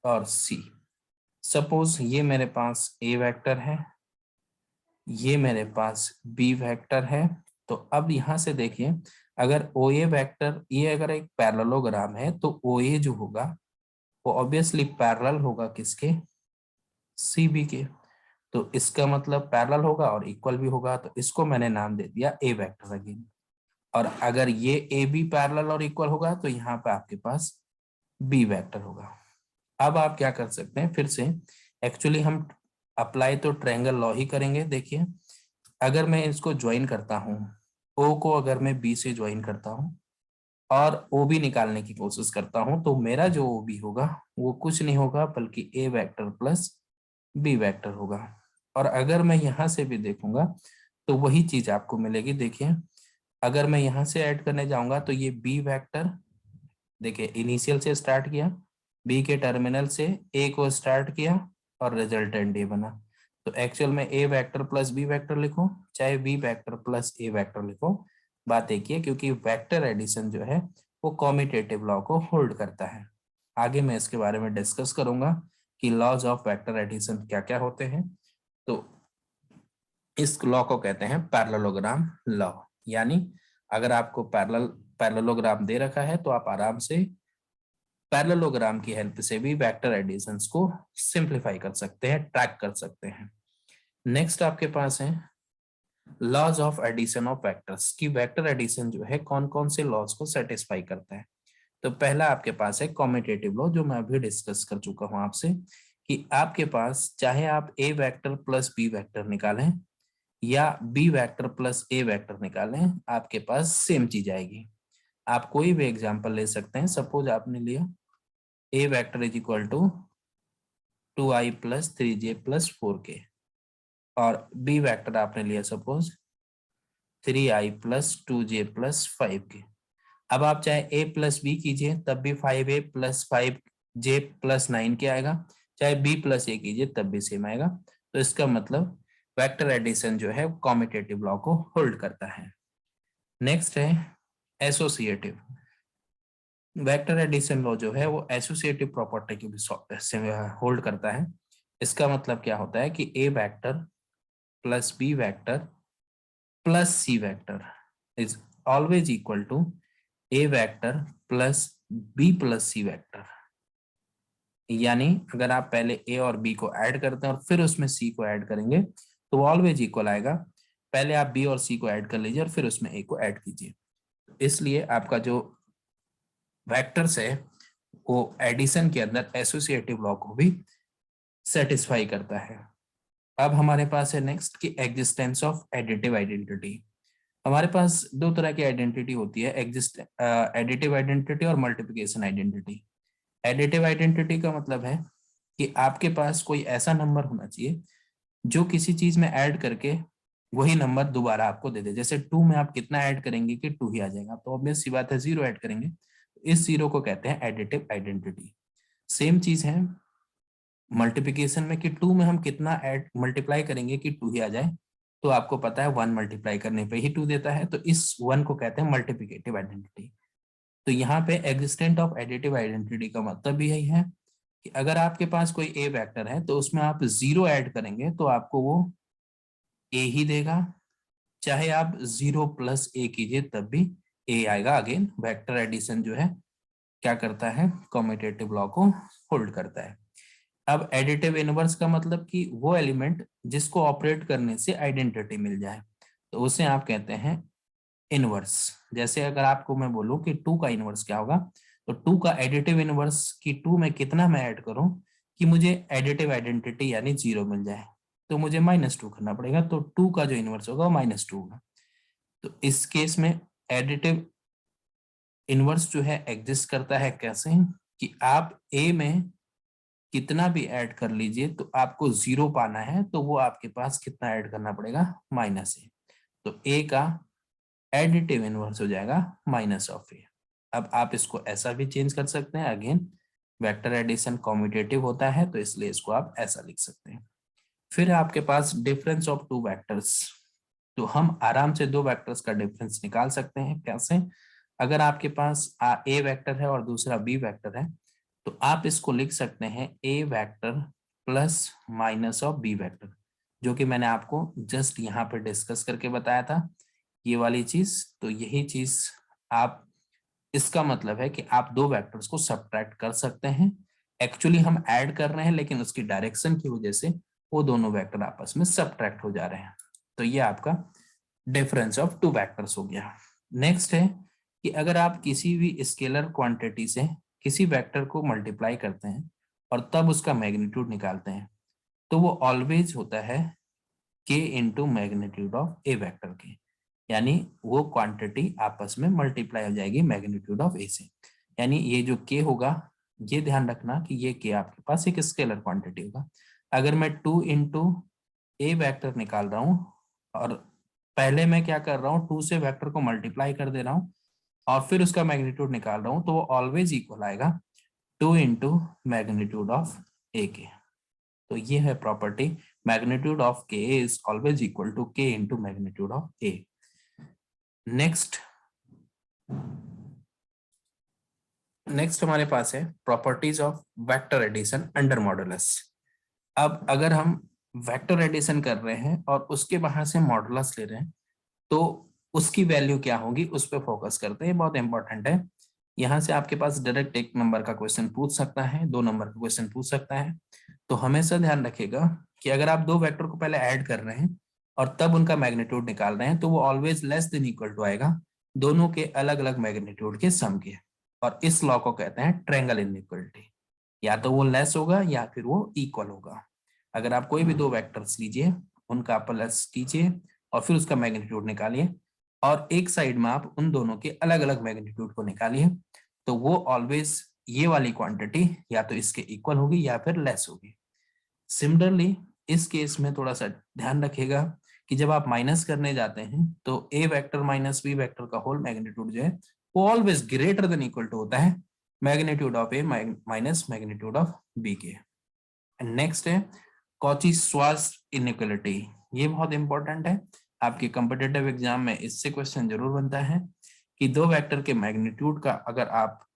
और सी। सपोज ये मेरे पास ए वेक्टर है, ये मेरे पास बी वेक्टर है। तो अब यहां से देखिए, अगर ओ ए वेक्टर, ये अगर एक पैरेललोग्राम है तो ओ ए जो होगा वो ऑब्वियसली पैरेलल होगा किसके, सी बी के। तो इसका मतलब पैरेलल होगा और इक्वल भी होगा, तो इसको मैंने नाम दे दिया ए वेक्टर अगेन। और अगर ये ए बी पैरेलल और इक्वल होगा तो यहाँ पे आपके पास बी वेक्टर होगा। अब आप क्या कर सकते हैं, फिर से एक्चुअली हम अप्लाई तो ट्रायंगल लॉ ही करेंगे। देखिए अगर मैं इसको ज्वाइन करता हूं ओ को अगर मैं बी से ज्वाइन करता हूँ और ओ बी निकालने की कोशिश करता हूँ, तो मेरा जो ओ बी होगा वो कुछ नहीं होगा बल्कि ए वेक्टर प्लस बी वेक्टर होगा। और अगर मैं यहाँ से भी देखूंगा तो वही चीज आपको मिलेगी। देखिए, अगर मैं यहाँ से ऐड करने जाऊंगा तो ये बी वेक्टर, देखिए इनिशियल से स्टार्ट किया, बी के टर्मिनल से ए को स्टार्ट किया और रिजल्टेंट ए बना। तो एक्चुअल में ए वेक्टर प्लस बी वेक्टर लिखो चाहे बी वेक्टर प्लस ए वेक्टर लिखो, बात एक ही है, क्योंकि वेक्टर एडिशन जो है वो कॉम्यूटेटिव लॉ को होल्ड करता है। आगे मैं इसके बारे में डिस्कस करूंगा कि लॉज ऑफ वेक्टर एडिशन क्या क्या होते हैं। तो इस लॉ को कहते हैं पैरेललोग्राम लॉ, यानी अगर आपको पैरेललोग्राम दे रखा है तो आप आराम से पैरेललोग्राम की हेल्प से भी वेक्टर एडिशंस को सिंप्लीफाई कर सकते हैं, ट्रैक कर सकते हैं। नेक्स्ट आपके पास है laws of addition of vectors, की वेक्टर एडिशन जो है कौन कौन से लॉज को सेटिस्फाई करता है। तो पहला आपके पास है कॉम्यूटेटिव लॉ, जो मैं अभी डिस्कस कर चुका हूं आपसे, कि आपके पास चाहे आप ए वेक्टर प्लस बी वेक्टर निकालें या बी वेक्टर प्लस ए वेक्टर निकालें, आपके पास सेम चीज आएगी। आप कोई भी एग्जांपल ले सकते हैं। सपोज आपने लिया A vector is equal to 2i plus 3j plus 4k, और बी वेक्टर आपने लिया suppose 3i plus 2j plus 5k। अब आप चाहे a प्लस बी कीजिए तब भी 5a plus 5j plus 9k आएगा, चाहे b प्लस a कीजिए तब भी सेम आएगा। तो इसका मतलब वेक्टर एडिशन जो है कॉम्यूटेटिव लॉ को होल्ड करता है। नेक्स्ट है एसोसिएटिव। वेक्टर एडिशन लॉ जो है वो एसोसिएटिव प्रॉपर्टी की भी होल्ड करता है। इसका मतलब क्या होता है कि A vector plus B vector plus C vector is always equal to A vector plus B plus C vector. यानी अगर आप पहले ए और बी को ऐड करते हैं और फिर उसमें सी को ऐड करेंगे तो वो ऑलवेज इक्वल आएगा। पहले आप बी और सी को ऐड कर लीजिए और फिर उसमें ए को ऐड कीजिए। इसलिए आपका जो वेक्टर्स है वो एडिशन के अंदर एसोसिएटिव लॉ को भी सेटिस्फाई करता है। अब हमारे पास है नेक्स्ट की एग्जिस्टेंस ऑफ एडिटिव आइडेंटिटी। हमारे पास दो तरह की आइडेंटिटी होती है, एडिटिव आइडेंटिटी और मल्टीप्लिकेशन आइडेंटिटी। एडिटिव आइडेंटिटी का मतलब है कि आपके पास कोई ऐसा नंबर होना चाहिए जो किसी चीज में ऐड करके वही नंबर दोबारा आपको दे दे। जैसे 2 में आप कितना ऐड करेंगे कि 2 ही आ जाएगा, तो ऑब्वियस सी बात है 0 ऐड करेंगे। इस 0 को कहते हैं एडिटिव आइडेंटिटी। सेम चीज है मल्टीप्लिकेशन में कि 2 में हम कितना ऐड मल्टीप्लाई करेंगे कि 2 ही आ जाए, तो आपको पता है 1 मल्टीप्लाई करने पे ही 2 देता है, तो इस 1 को कहते हैं मल्टीप्लिकेटिव आइडेंटिटी। तो यहाँ पे एग्जिस्टेंट ऑफ एडिटिव आइडेंटिटी का मतलब भी यही है कि अगर आपके पास कोई ए वेक्टर है तो उसमें आप 0 ऐड करेंगे तो आपको वो ए ही देगा, चाहे आप 0 प्लस ए कीजिए तब भी ए आएगा। अगेन वेक्टर एडिशन जो है क्या करता है, कम्यूटेटिव लॉ को होल्ड करता है। अब एडिटिव इनवर्स का मतलब कि वो एलिमेंट जिसको ऑपरेट करने से आइडेंटिटी मिल जाए, तो उसे आप कहते हैं इनवर्स। जैसे अगर आपको मैं बोलूं कि 2 का इनवर्स क्या होगा, तो 2 का एडिटिव इनवर्स कि 2 में कितना मैं ऐड करूं कि मुझे एडिटिव आइडेंटिटी यानी 0 मिल जाए, तो मुझे -2 करना पड़ेगा। तो 2 का जो इनवर्स होगा वो -2 होगा। तो इस केस में एडिटिव इनवर्स जो है एग्जिस्ट करता है कैसे, कि आप ए में कितना भी ऐड कर लीजिए तो आपको 0 पाना है, तो वो आपके पास कितना ऐड करना पड़ेगा, -a। तो a का एडिटिव इनवर्स हो जाएगा -a। अब आप इसको ऐसा भी चेंज कर सकते हैं। अगेन वेक्टर एडिशन कॉम्यूटेटिव होता है तो इसलिए इसको आप ऐसा लिख सकते हैं। फिर आपके पास डिफरेंस ऑफ 2 वेक्टर्स। तो हम आराम से 2 वेक्टर्स का डिफरेंस निकाल सकते हैं। कैसे, अगर आपके पास ए वेक्टर है और दूसरा बी वेक्टर है, तो आप इसको लिख सकते हैं A vector plus minus of B vector, जो कि मैंने आपको जस्ट यहाँ पे डिस्कस करके बताया था ये वाली चीज। तो यही चीज आप, इसका मतलब है कि आप 2 वेक्टर्स को सब्ट्रैक्ट कर सकते हैं। एक्चुअली हम ऐड कर रहे हैं लेकिन उसकी डायरेक्शन की वजह से वो दोनों वेक्टर आपस में सब्ट्रैक्ट हो जा रहे हैं। तो ये आपका डिफरेंस ऑफ 2 वेक्टर्स हो गया। नेक्स्ट है कि अगर आप किसी भी स्केलर क्वांटिटी से किसी वेक्टर को मल्टीप्लाई करते हैं और तब उसका मैग्नीट्यूड निकालते हैं, तो वो ऑलवेज होता है k into magnitude of A vector के। यानी वो क्वांटिटी आपस में मल्टीप्लाई हो जाएगी मैग्नीट्यूड ऑफ ए से। यानी ये जो के होगा, ये ध्यान रखना कि ये के आपके पास एक स्केलर क्वांटिटी होगा। अगर मैं 2 इंटू ए वैक्टर निकाल रहा हूँ और पहले मैं क्या कर रहा हूँ, 2 से वेक्टर को मल्टीप्लाई कर दे रहा हूँ और फिर उसका मैग्नीट्यूड निकाल रहा हूँ, तो वो ऑलवेज इक्वल आएगा 2 इंटू मैग्नीट्यूड ऑफ ए के। तो ये है property, magnitude of K is always equal to K into magnitude of A. Next हमारे पास है properties of vector addition under modulus. अब अगर हम वेक्टर एडिशन कर रहे हैं और उसके बाहर से मॉडुलस ले रहे हैं, तो उसकी वैल्यू क्या होगी उस पर फोकस करते हैं, बहुत इंपॉर्टेंट है। यहाँ से आपके पास डायरेक्ट 1 नंबर का क्वेश्चन पूछ सकता है, 2 नंबर का क्वेश्चन पूछ सकता है। तो हमेशा ध्यान रखिएगा कि अगर आप 2 वेक्टर को पहले ऐड कर रहे हैं और तब उनका मैग्नीट्यूड निकाल रहे हैं, तो वो always less than equal to आएगा दोनों के अलग अलग मैग्नीट्यूड के सम के। और इस लॉ को कहते हैं ट्रायंगल इनइक्वालिटी, या तो वो लेस होगा या फिर वो इक्वल होगा। अगर आप कोई भी 2 वेक्टर्स लीजिए, उनका प्लस कीजिए और फिर उसका मैग्नीट्यूड निकालिए, और एक साइड में आप उन दोनों के अलग अलग मैग्नीट्यूड को निकालिए, तो वो ऑलवेज ये वाली क्वांटिटी या तो इसके इक्वल होगी या फिर लेस होगी। सिमिलरली इस केस में थोड़ा सा ध्यान रखिएगा कि जब आप माइनस करने जाते हैं तो ए वेक्टर माइनस बी वेक्टर का होल मैग्नीट्यूड जो है वो always greater than equal to होता है magnitude of A minus magnitude of B के। नेक्स्ट है कॉची-श्वार्ट्ज इनइक्वालिटी। ये बहुत इंपॉर्टेंट है, आपके कॉम्पिटिटिव एग्जाम में इससे क्वेश्चन जरूर बनता है कि 2 वेक्टर के मैग्नीट्यूड का अगर आप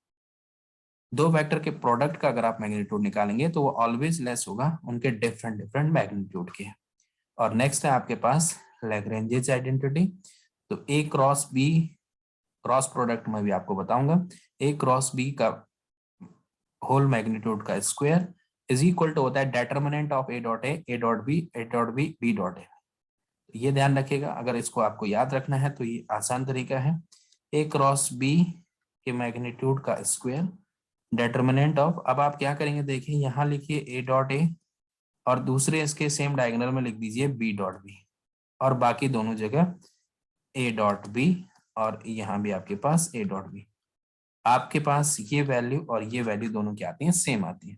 2 वेक्टर के प्रोडक्ट का अगर आप मैग्नीट्यूड निकालेंगे तो वो ऑलवेज लेस होगा उनके डिफरेंट मैग्नीट्यूड के। और नेक्स्ट है आपके पास लैग्रेंजेस आइडेंटिटी। तो A cross B cross product में भी आपको बताऊंगा, ए क्रॉस बी का होल मैग्नीट्यूड का स्क्वायर इज इक्वल टू होता है determinant of A dot A dot B, A dot B, B dot A. ये ध्यान रखिएगा, अगर इसको आपको याद रखना है तो ये आसान तरीका है। ए क्रॉस बी के मैग्नीट्यूड का स्क्वायर डिटर्मिनेंट ऑफ, अब आप क्या करेंगे देखिए, यहाँ लिखिए ए डॉट ए और दूसरे इसके सेम डायगोनल में लिख दीजिए बी डॉट बी, और बाकी दोनों जगह ए डॉट बी और यहाँ भी आपके पास ए डॉट बी। आपके पास ये वैल्यू और ये वैल्यू दोनों की आती है, सेम आती है।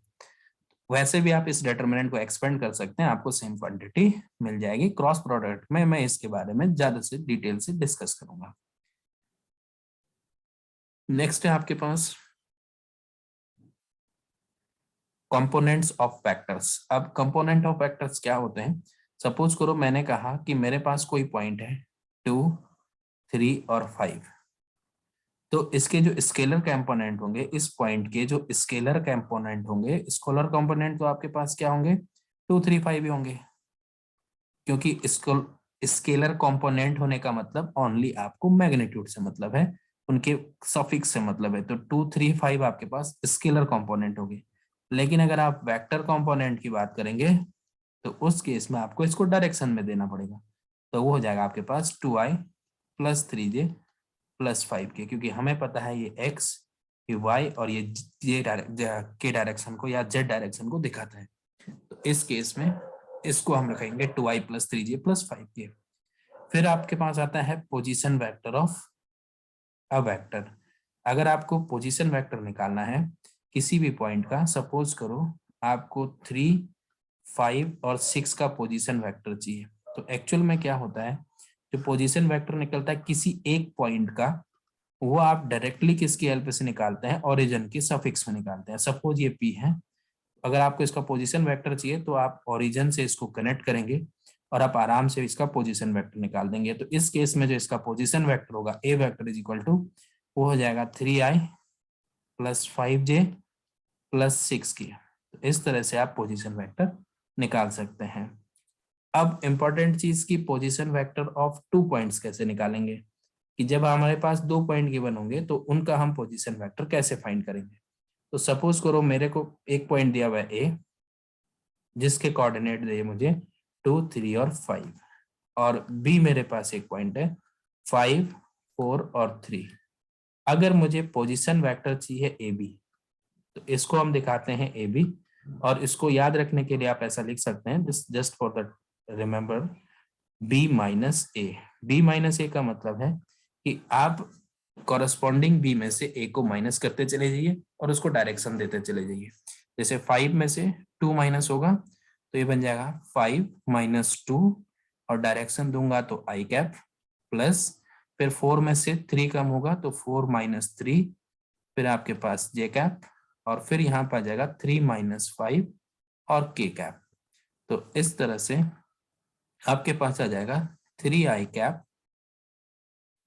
वैसे भी आप इस डिटरमिनेंट को एक्सपेंड कर सकते हैं, आपको सेम क्वांटिटी मिल जाएगी। क्रॉस प्रोडक्ट में मैं इसके बारे में ज्यादा से डिटेल से डिस्कस करूंगा। नेक्स्ट है आपके पास कंपोनेंट्स ऑफ वेक्टर्स। अब कंपोनेंट ऑफ वेक्टर्स क्या होते हैं, सपोज करो मैंने कहा कि मेरे पास कोई पॉइंट है 2, 3 और 5, तो इसके जो स्केलर कंपोनेंट होंगे, इस पॉइंट के जो स्केलर कंपोनेंट होंगे, स्केलर कंपोनेंट तो आपके पास क्या होंगे 2, 3, 5 ही होंगे, क्योंकि स्केलर कंपोनेंट होने का मतलब ओनली आपको मैग्नीट्यूड से मतलब है, उनके सफिक्स से मतलब है। तो 2, 3, 5 आपके पास स्केलर कंपोनेंट होंगे। लेकिन अगर आप वेक्टर कंपोनेंट की बात करेंगे तो उस केस में आपको इसको डायरेक्शन में देना पड़ेगा, तो वो हो जाएगा आपके पास 2i + 3j + 5k, क्योंकि हमें पता है ये x, ये y और ये के डायरेक्शन को या z डायरेक्शन को दिखाता है। तो इस केस में इसको हम रखेंगे 2i + 3j + 5k। फिर आपके पास आता है position vector of a vector. अगर आपको पोजीशन वेक्टर निकालना है किसी भी पॉइंट का, सपोज करो आपको 3, 5 और 6 का पोजीशन वेक्टर चाहिए, तो एक्चुअल में क्या होता है, जो पोजीशन वेक्टर निकलता है किसी एक पॉइंट का, वो आप डायरेक्टली किसकी हेल्प से निकालते हैं, ओरिजिन के सफिक्स में निकालते हैं। सपोज ये P है, अगर आपको इसका पोजीशन वेक्टर चाहिए तो आप ओरिजिन से इसको कनेक्ट करेंगे और आप आराम से इसका पोजीशन वेक्टर निकाल देंगे। तो इस केस में जो इसका पोजीशन वेक्टर होगा ए वेक्टर इज इक्वल टू, वो हो जाएगा 3i + 5j + 6k। तो इस तरह से आप पोजीशन वेक्टर निकाल सकते हैं। अब इंपॉर्टेंट चीज की पोजीशन वेक्टर ऑफ 2 पॉइंट्स कैसे निकालेंगे, कि जब हमारे पास 2 पॉइंट गिवन होंगे तो उनका हम पोजीशन वेक्टर कैसे फाइंड करेंगे। तो सपोज करो मेरे को एक पॉइंट दिया हुआ है ए, जिसके कोऑर्डिनेट दिए मुझे 2, 3 और 5, और बी मेरे पास एक पॉइंट है 5, 4 और 3। अगर मुझे पोजीशन वेक्टर चाहिए ए बी, तो इसको हम दिखाते हैं ए बी, और इसको याद रखने के लिए आप ऐसा लिख सकते हैं, just for the remember b minus a. B minus a का मतलब है कि आप कॉरस्पॉन्डिंग बी में से ए को माइनस करते चले जाइए और उसको डायरेक्शन देते चले जाइए। जैसे 5 में से 2 माइनस होगा तो ये बन जाएगा 5 माइनस 2 और डायरेक्शन दूंगा तो आई कैप प्लस, फिर 4 में से 3 कम होगा तो 4 माइनस 3, फिर आपके पास जे कैप और फिर यहाँ पर आ जाएगा 3 माइनस 5 और के कैप। तो इस तरह से आपके पास आ जाएगा 3 आई कैप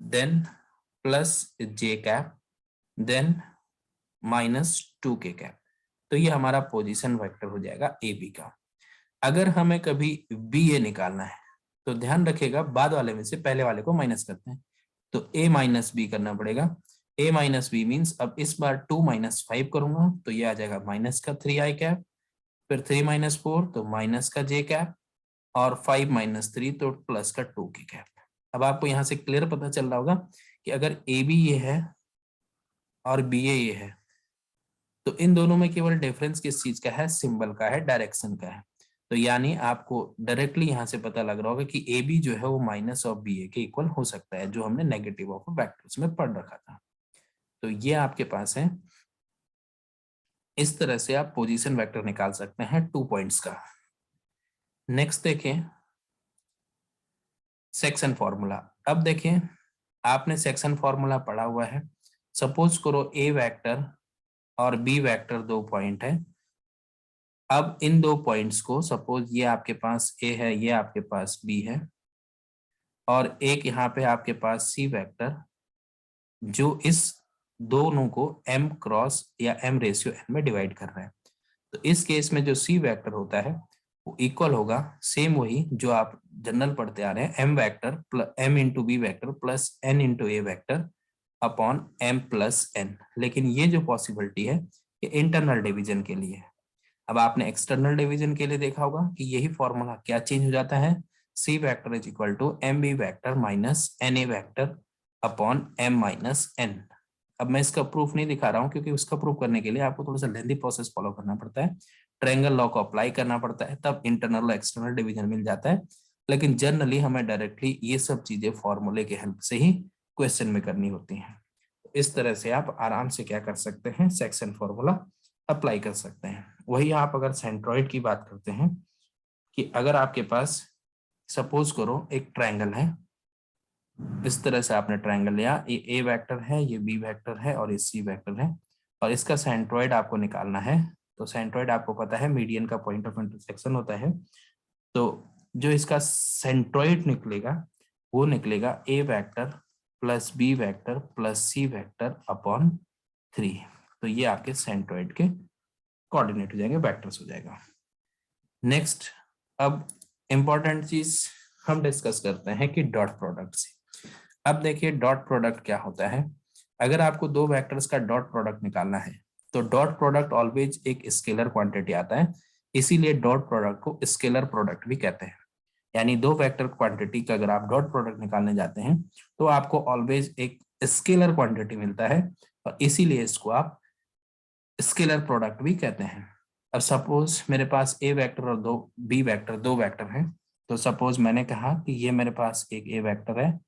देन प्लस जे कैप देन माइनस 2 के कैप। तो ये हमारा पोजीशन वेक्टर हो जाएगा ए बी का। अगर हमें कभी बी ए निकालना है तो ध्यान रखिएगा बाद वाले में से पहले वाले को माइनस करते हैं, तो ए माइनस बी करना पड़ेगा। ए माइनस बी मीन्स अब इस बार 2 माइनस 5 करूंगा तो ये आ जाएगा माइनस का 3 आई कैप, फिर 3 माइनस 4 तो माइनस का जे कैप और 5 माइनस 3 तो प्लस का 2 की कैप। अब आपको यहाँ से क्लियर पता चल रहा होगा कि अगर ए बी ये है और बी ए ये है तो इन दोनों में केवल डिफरेंस किस चीज का है, सिंबल का है, डायरेक्शन का है। तो यानी आपको डायरेक्टली यहाँ से पता लग रहा होगा कि ए बी जो है वो माइनस ऑफ बी ए के इक्वल हो सकता है, जो हमने नेगेटिव ऑफ वेक्टर्स में पढ़ रखा था। तो ये आपके पास है। इस तरह से आप पोजीशन वेक्टर निकाल सकते हैं 2 पॉइंट्स का। नेक्स्ट देखें सेक्शन फॉर्मूला। अब देखें आपने सेक्शन फॉर्मूला पढ़ा हुआ है। सपोज करो ए वेक्टर और बी वेक्टर 2 पॉइंट है। अब इन 2 पॉइंट्स को सपोज ये आपके पास ए है, ये आपके पास बी है और एक यहाँ पे आपके पास सी वेक्टर जो इस दोनों को m क्रॉस या m रेशियो n में डिवाइड कर रहा है। तो इस केस में जो सी वेक्टर होता है वो इक्वल होगा सेम वही जो आप जनरल पढ़ते आ रहे हैं, m vector plus m into b vector plus n into a vector upon m plus n। लेकिन ये जो पॉसिबिलिटी है ये इंटरनल डिवीजन के लिए। अब आपने एक्सटर्नल डिवीजन के लिए देखा होगा कि यही फॉर्मूला क्या चेंज हो जाता है, c vector is equal to m b vector minus n a vector upon m minus n. अब मैं इसका प्रूफ नहीं दिखा रहा हूँ क्योंकि उसका प्रूफ करने के लिए आपको थोड़ा सा लेंथी प्रोसेस फॉलो करना पड़ता है, ट्रायंगल लॉ को अप्लाई करना पड़ता है, तब इंटरनल और एक्सटर्नल डिवीजन मिल जाता है। लेकिन जनरली हमें डायरेक्टली ये सब चीजें फॉर्मूले के हेल्प से ही क्वेश्चन में करनी होती हैं। इस तरह से आप आराम से क्या कर सकते हैं, सेक्शन फॉर्मूला अप्लाई कर सकते हैं। वही आप अगर सेंट्रॉइड की बात करते हैं कि अगर आपके पास सपोज करो एक ट्रायंगल है, इस तरह से आपने ट्रायंगल लिया, ये ए वेक्टर है, ये बी वेक्टर है और ये सी वेक्टर है और इसका सेंट्रॉइड आपको निकालना है। तो सेंट्रॉइड आपको पता है मीडियन का पॉइंट ऑफ इंटरसेक्शन होता है। तो जो इसका सेंट्रॉइड निकलेगा वो निकलेगा a vector plus B vector plus C vector upon 3। तो ये आपके सेंट्रॉइड के कोऑर्डिनेट हो जाएंगे, वेक्टर्स हो जाएगा। नेक्स्ट अब इंपॉर्टेंट चीज हम डिस्कस करते हैं कि डॉट प्रोडक्ट से। अब देखिए डॉट प्रोडक्ट क्या होता है। अगर आपको 2 वेक्टर्स का डॉट प्रोडक्ट निकालना है तो डॉट प्रोडक्ट ऑलवेज एक स्केलर क्वांटिटी आता है, इसीलिए डॉट प्रोडक्ट को स्केलर प्रोडक्ट भी कहते हैं। यानी 2 वेक्टर क्वांटिटी का अगर आप डॉट प्रोडक्ट निकालने जाते हैं तो आपको ऑलवेज एक स्केलर क्वांटिटी मिलता है और इसीलिए इसको आप स्केलर प्रोडक्ट भी कहते हैं। अब सपोज मेरे पास ए वेक्टर और 2 बी वेक्टर 2 वेक्टर हैं, तो सपोज मैंने कहा कि ये मेरे पास एक ए वेक्टर है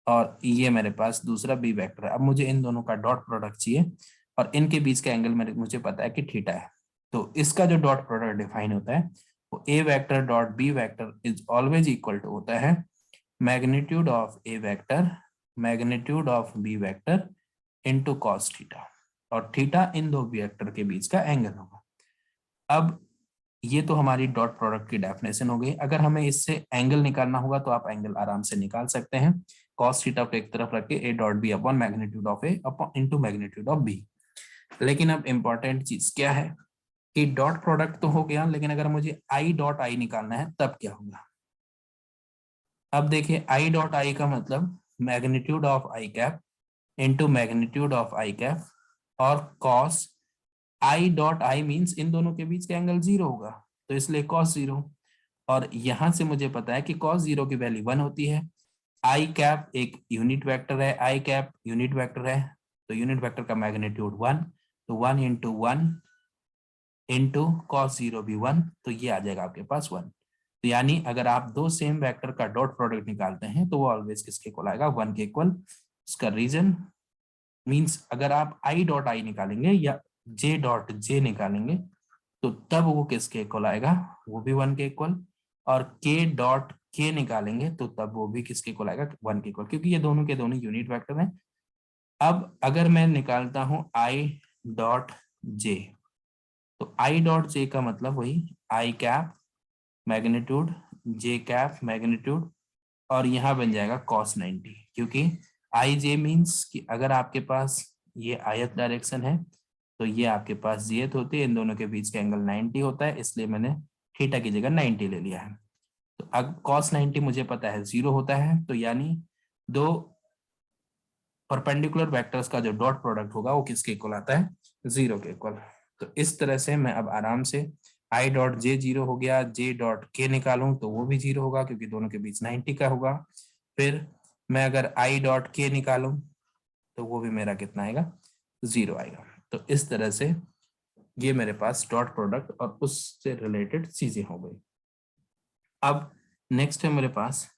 और ये मेरे पास दूसरा बी वेक्टर है। अब मुझे इन दोनों का डॉट प्रोडक्ट चाहिए और इनके बीच का एंगल मुझे पता है कि थीटा है। तो इसका जो डॉट प्रोडक्ट डिफाइन होता है वो a vector dot b vector is always equal to होता है magnitude of A vector magnitude of B vector into cos theta, और थीटा इन 2 वेक्टर के बीच का एंगल होगा। अब ये तो हमारी डॉट प्रोडक्ट की डेफिनेशन हो गई। अगर हमें इससे एंगल निकालना होगा तो आप एंगल आराम से निकाल सकते हैं, कॉस थीटा को एक तरफ रख के A dot B upon magnitude of A upon into magnitude of B. लेकिन अब इंपॉर्टेंट चीज क्या है कि डॉट प्रोडक्ट तो हो गया, लेकिन अगर मुझे आई डॉट आई निकालना है तब क्या होगा। अब देखिए आई डॉट आई का मतलब magnitude of i cap into magnitude of i cap और cos i dot i means इन दोनों के बीच का एंगल 0 होगा, तो इसलिए कॉस 0। और यहां से मुझे पता है कि कॉस 0 की वैल्यू 1 होती है। आई कैप एक यूनिट वेक्टर है, आई कैप यूनिट वेक्टर है, तो यूनिट वेक्टर का मैग्नीट्यूड 1, तो 1 इंटू 1 इंटू कॉस 0 भी 1, तो ये आ जाएगा आपके पास 1। तो यानी अगर आप दो सेम वेक्टर का डॉट प्रोडक्ट निकालते हैं तो वो ऑलवेज किसके इक्वल आएगा, 1 के इक्वल। इसका रीजन मीन्स अगर आप आई डॉट आई निकालेंगे या जे डॉट जे निकालेंगे तो तब वो किसके इक्वल आएगा, वो भी 1 के इक्वल। और के डॉट के निकालेंगे तो तब वो भी किसके इक्वल आएगा, 1 के इक्वल, क्योंकि ये दोनों के दोनों यूनिट वेक्टर हैं। अब अगर मैं निकालता हूं आई डॉट जे, तो आई डॉट जे का मतलब वही आई कैप मैग्नीट्यूड, जे कैप मैग्नीट्यूड, और यहाँ बन जाएगा cos 90, क्योंकि आई जे मीन्स कि अगर आपके पास ये आयत डायरेक्शन है तो ये आपके पास जेथ होती है, इन दोनों के बीच का एंगल 90 होता है, इसलिए मैंने थीटा की जगह 90 ले लिया है। तो अब cos 90 मुझे पता है 0 होता है, तो यानी दो परपेंडिकुलर वेक्टर्स का जो डॉट प्रोडक्ट होगा वो किसके इक्वल आता है, 0 के इक्वल। तो इस तरह से मैं अब आराम से आई डॉट जे 0 हो गया, जे डॉट के निकालूं तो वो भी 0 होगा क्योंकि दोनों के बीच 90 का होगा। फिर मैं अगर आई डॉट के निकालूं तो वो भी मेरा कितना आएगा, 0 आएगा। तो इस तरह से ये मेरे पास डॉट प्रोडक्ट और उससे रिलेटेड चीजें हो गई। अब नेक्स्ट है मेरे पास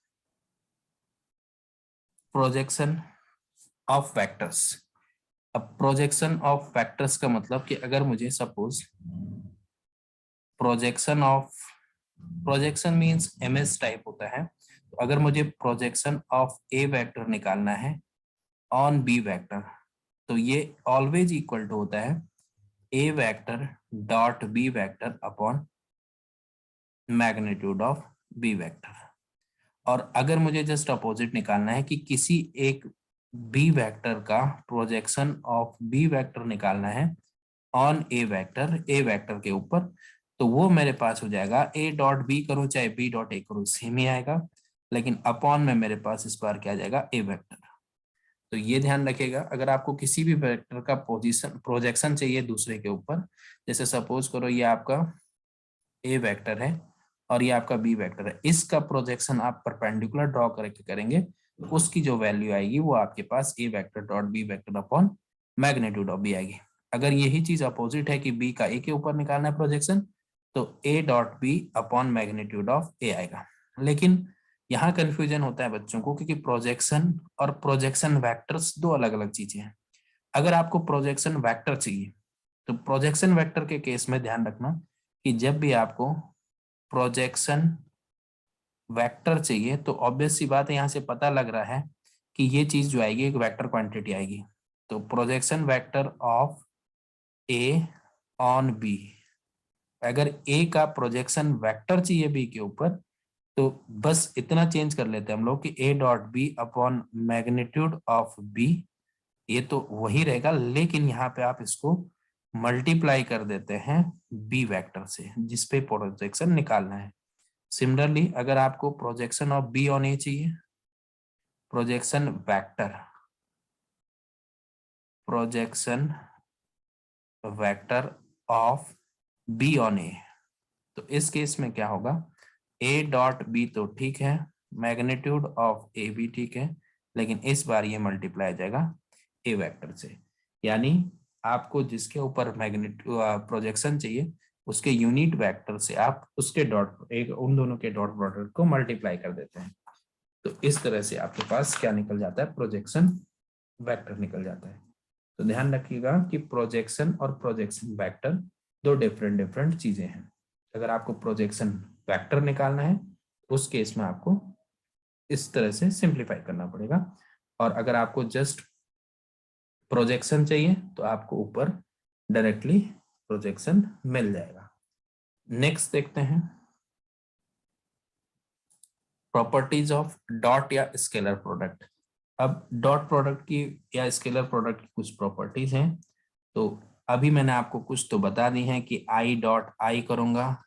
प्रोजेक्शन ऑफ वेक्टर्स। अब प्रोजेक्शन ऑफ वेक्टर्स का मतलब कि अगर मुझे suppose projection means MS type होता है, तो अगर मुझे प्रोजेक्शन ऑफ ए वेक्टर निकालना है ऑन बी वेक्टर, तो ये ऑलवेज इक्वल टू होता है ए vector dot b vector upon magnitude of B vector. और अगर मुझे जस्ट अपोजिट निकालना है कि किसी एक बी वेक्टर का प्रोजेक्शन ऑफ बी वेक्टर निकालना है ऑन ए वेक्टर के ऊपर, तो वो मेरे पास हो जाएगा ए डॉट बी करूं चाहे बी डॉट ए करूं सेम ही आएगा, लेकिन अपॉन में मेरे पास इस बार क्या आ जाएगा, ए वेक्टर। तो ये ध्यान रखिएगा, अगर आपको किसी भी वेक्टर का प्रोजेक्शन चाहिए दूसरे के ऊपर, जैसे सपोज करो ये आपका ए वेक्टर है और ये आपका बी वेक्टर है, इसका प्रोजेक्शन आप परपेंडिकुलर ड्रॉ करके करेंगे तो उसकी जो वैल्यू आएगी वो आपके पास ए vector dot b vector upon magnitude of b आएगी। अगर यही चीज अपोजिट है कि बी का ए के ऊपर निकालना है प्रोजेक्शन, तो a dot B upon magnitude of a आएगा। लेकिन यहाँ कंफ्यूजन होता है बच्चों को, क्योंकि प्रोजेक्शन और प्रोजेक्शन वेक्टर्स दो अलग अलग चीजें हैं। अगर आपको प्रोजेक्शन वेक्टर चाहिए तो प्रोजेक्शन वेक्टर के केस में ध्यान रखना कि जब भी आपको प्रोजेक्शन वेक्टर चाहिए तो ऑब्वियस सी बात है, यहाँ से पता लग रहा है कि ये चीज जो आएगी एक वेक्टर क्वांटिटी आएगी। तो projection vector of A on B, अगर ए का प्रोजेक्शन वेक्टर चाहिए बी के ऊपर तो बस इतना चेंज कर लेते हैं हम लोग कि A dot B upon magnitude of B, ये तो वही रहेगा, लेकिन यहाँ पे आप इसको मल्टीप्लाई कर देते हैं बी वेक्टर से जिसपे प्रोजेक्शन निकालना है। सिमिलरली अगर आपको projection of b on a चाहिए, projection vector of b on a, तो इस केस में क्या होगा, ए डॉट बी तो ठीक है, मैग्नीट्यूड ऑफ ए भी ठीक है, लेकिन इस बार ये मल्टीप्लाई आ जाएगा ए वेक्टर से। यानी आपको जिसके ऊपर मैग्नीट्यूड प्रोजेक्शन चाहिए उसके यूनिट वेक्टर से आप उसके डॉट एक उन दोनों के डॉट प्रोडक्ट को मल्टीप्लाई कर देते हैं। तो इस तरह से आपके पास क्या निकल जाता है, प्रोजेक्शन वेक्टर निकल जाता है। तो ध्यान रखिएगा कि प्रोजेक्शन और प्रोजेक्शन वेक्टर दो डिफरेंट चीजें हैं। अगर आपको प्रोजेक्शन वेक्टर निकालना है उस केस में आपको इस तरह से सिंप्लीफाई करना पड़ेगा, और अगर आपको जस्ट प्रोजेक्शन चाहिए तो आपको ऊपर डायरेक्टली प्रोजेक्शन मिल जाएगा। नेक्स्ट देखते हैं प्रॉपर्टीज ऑफ डॉट या स्केलर प्रोडक्ट। अब डॉट प्रोडक्ट की या स्केलर प्रोडक्ट की कुछ प्रॉपर्टीज हैं। तो अभी मैंने आपको कुछ तो बता दी हैं कि आई डॉट आई करूंगा,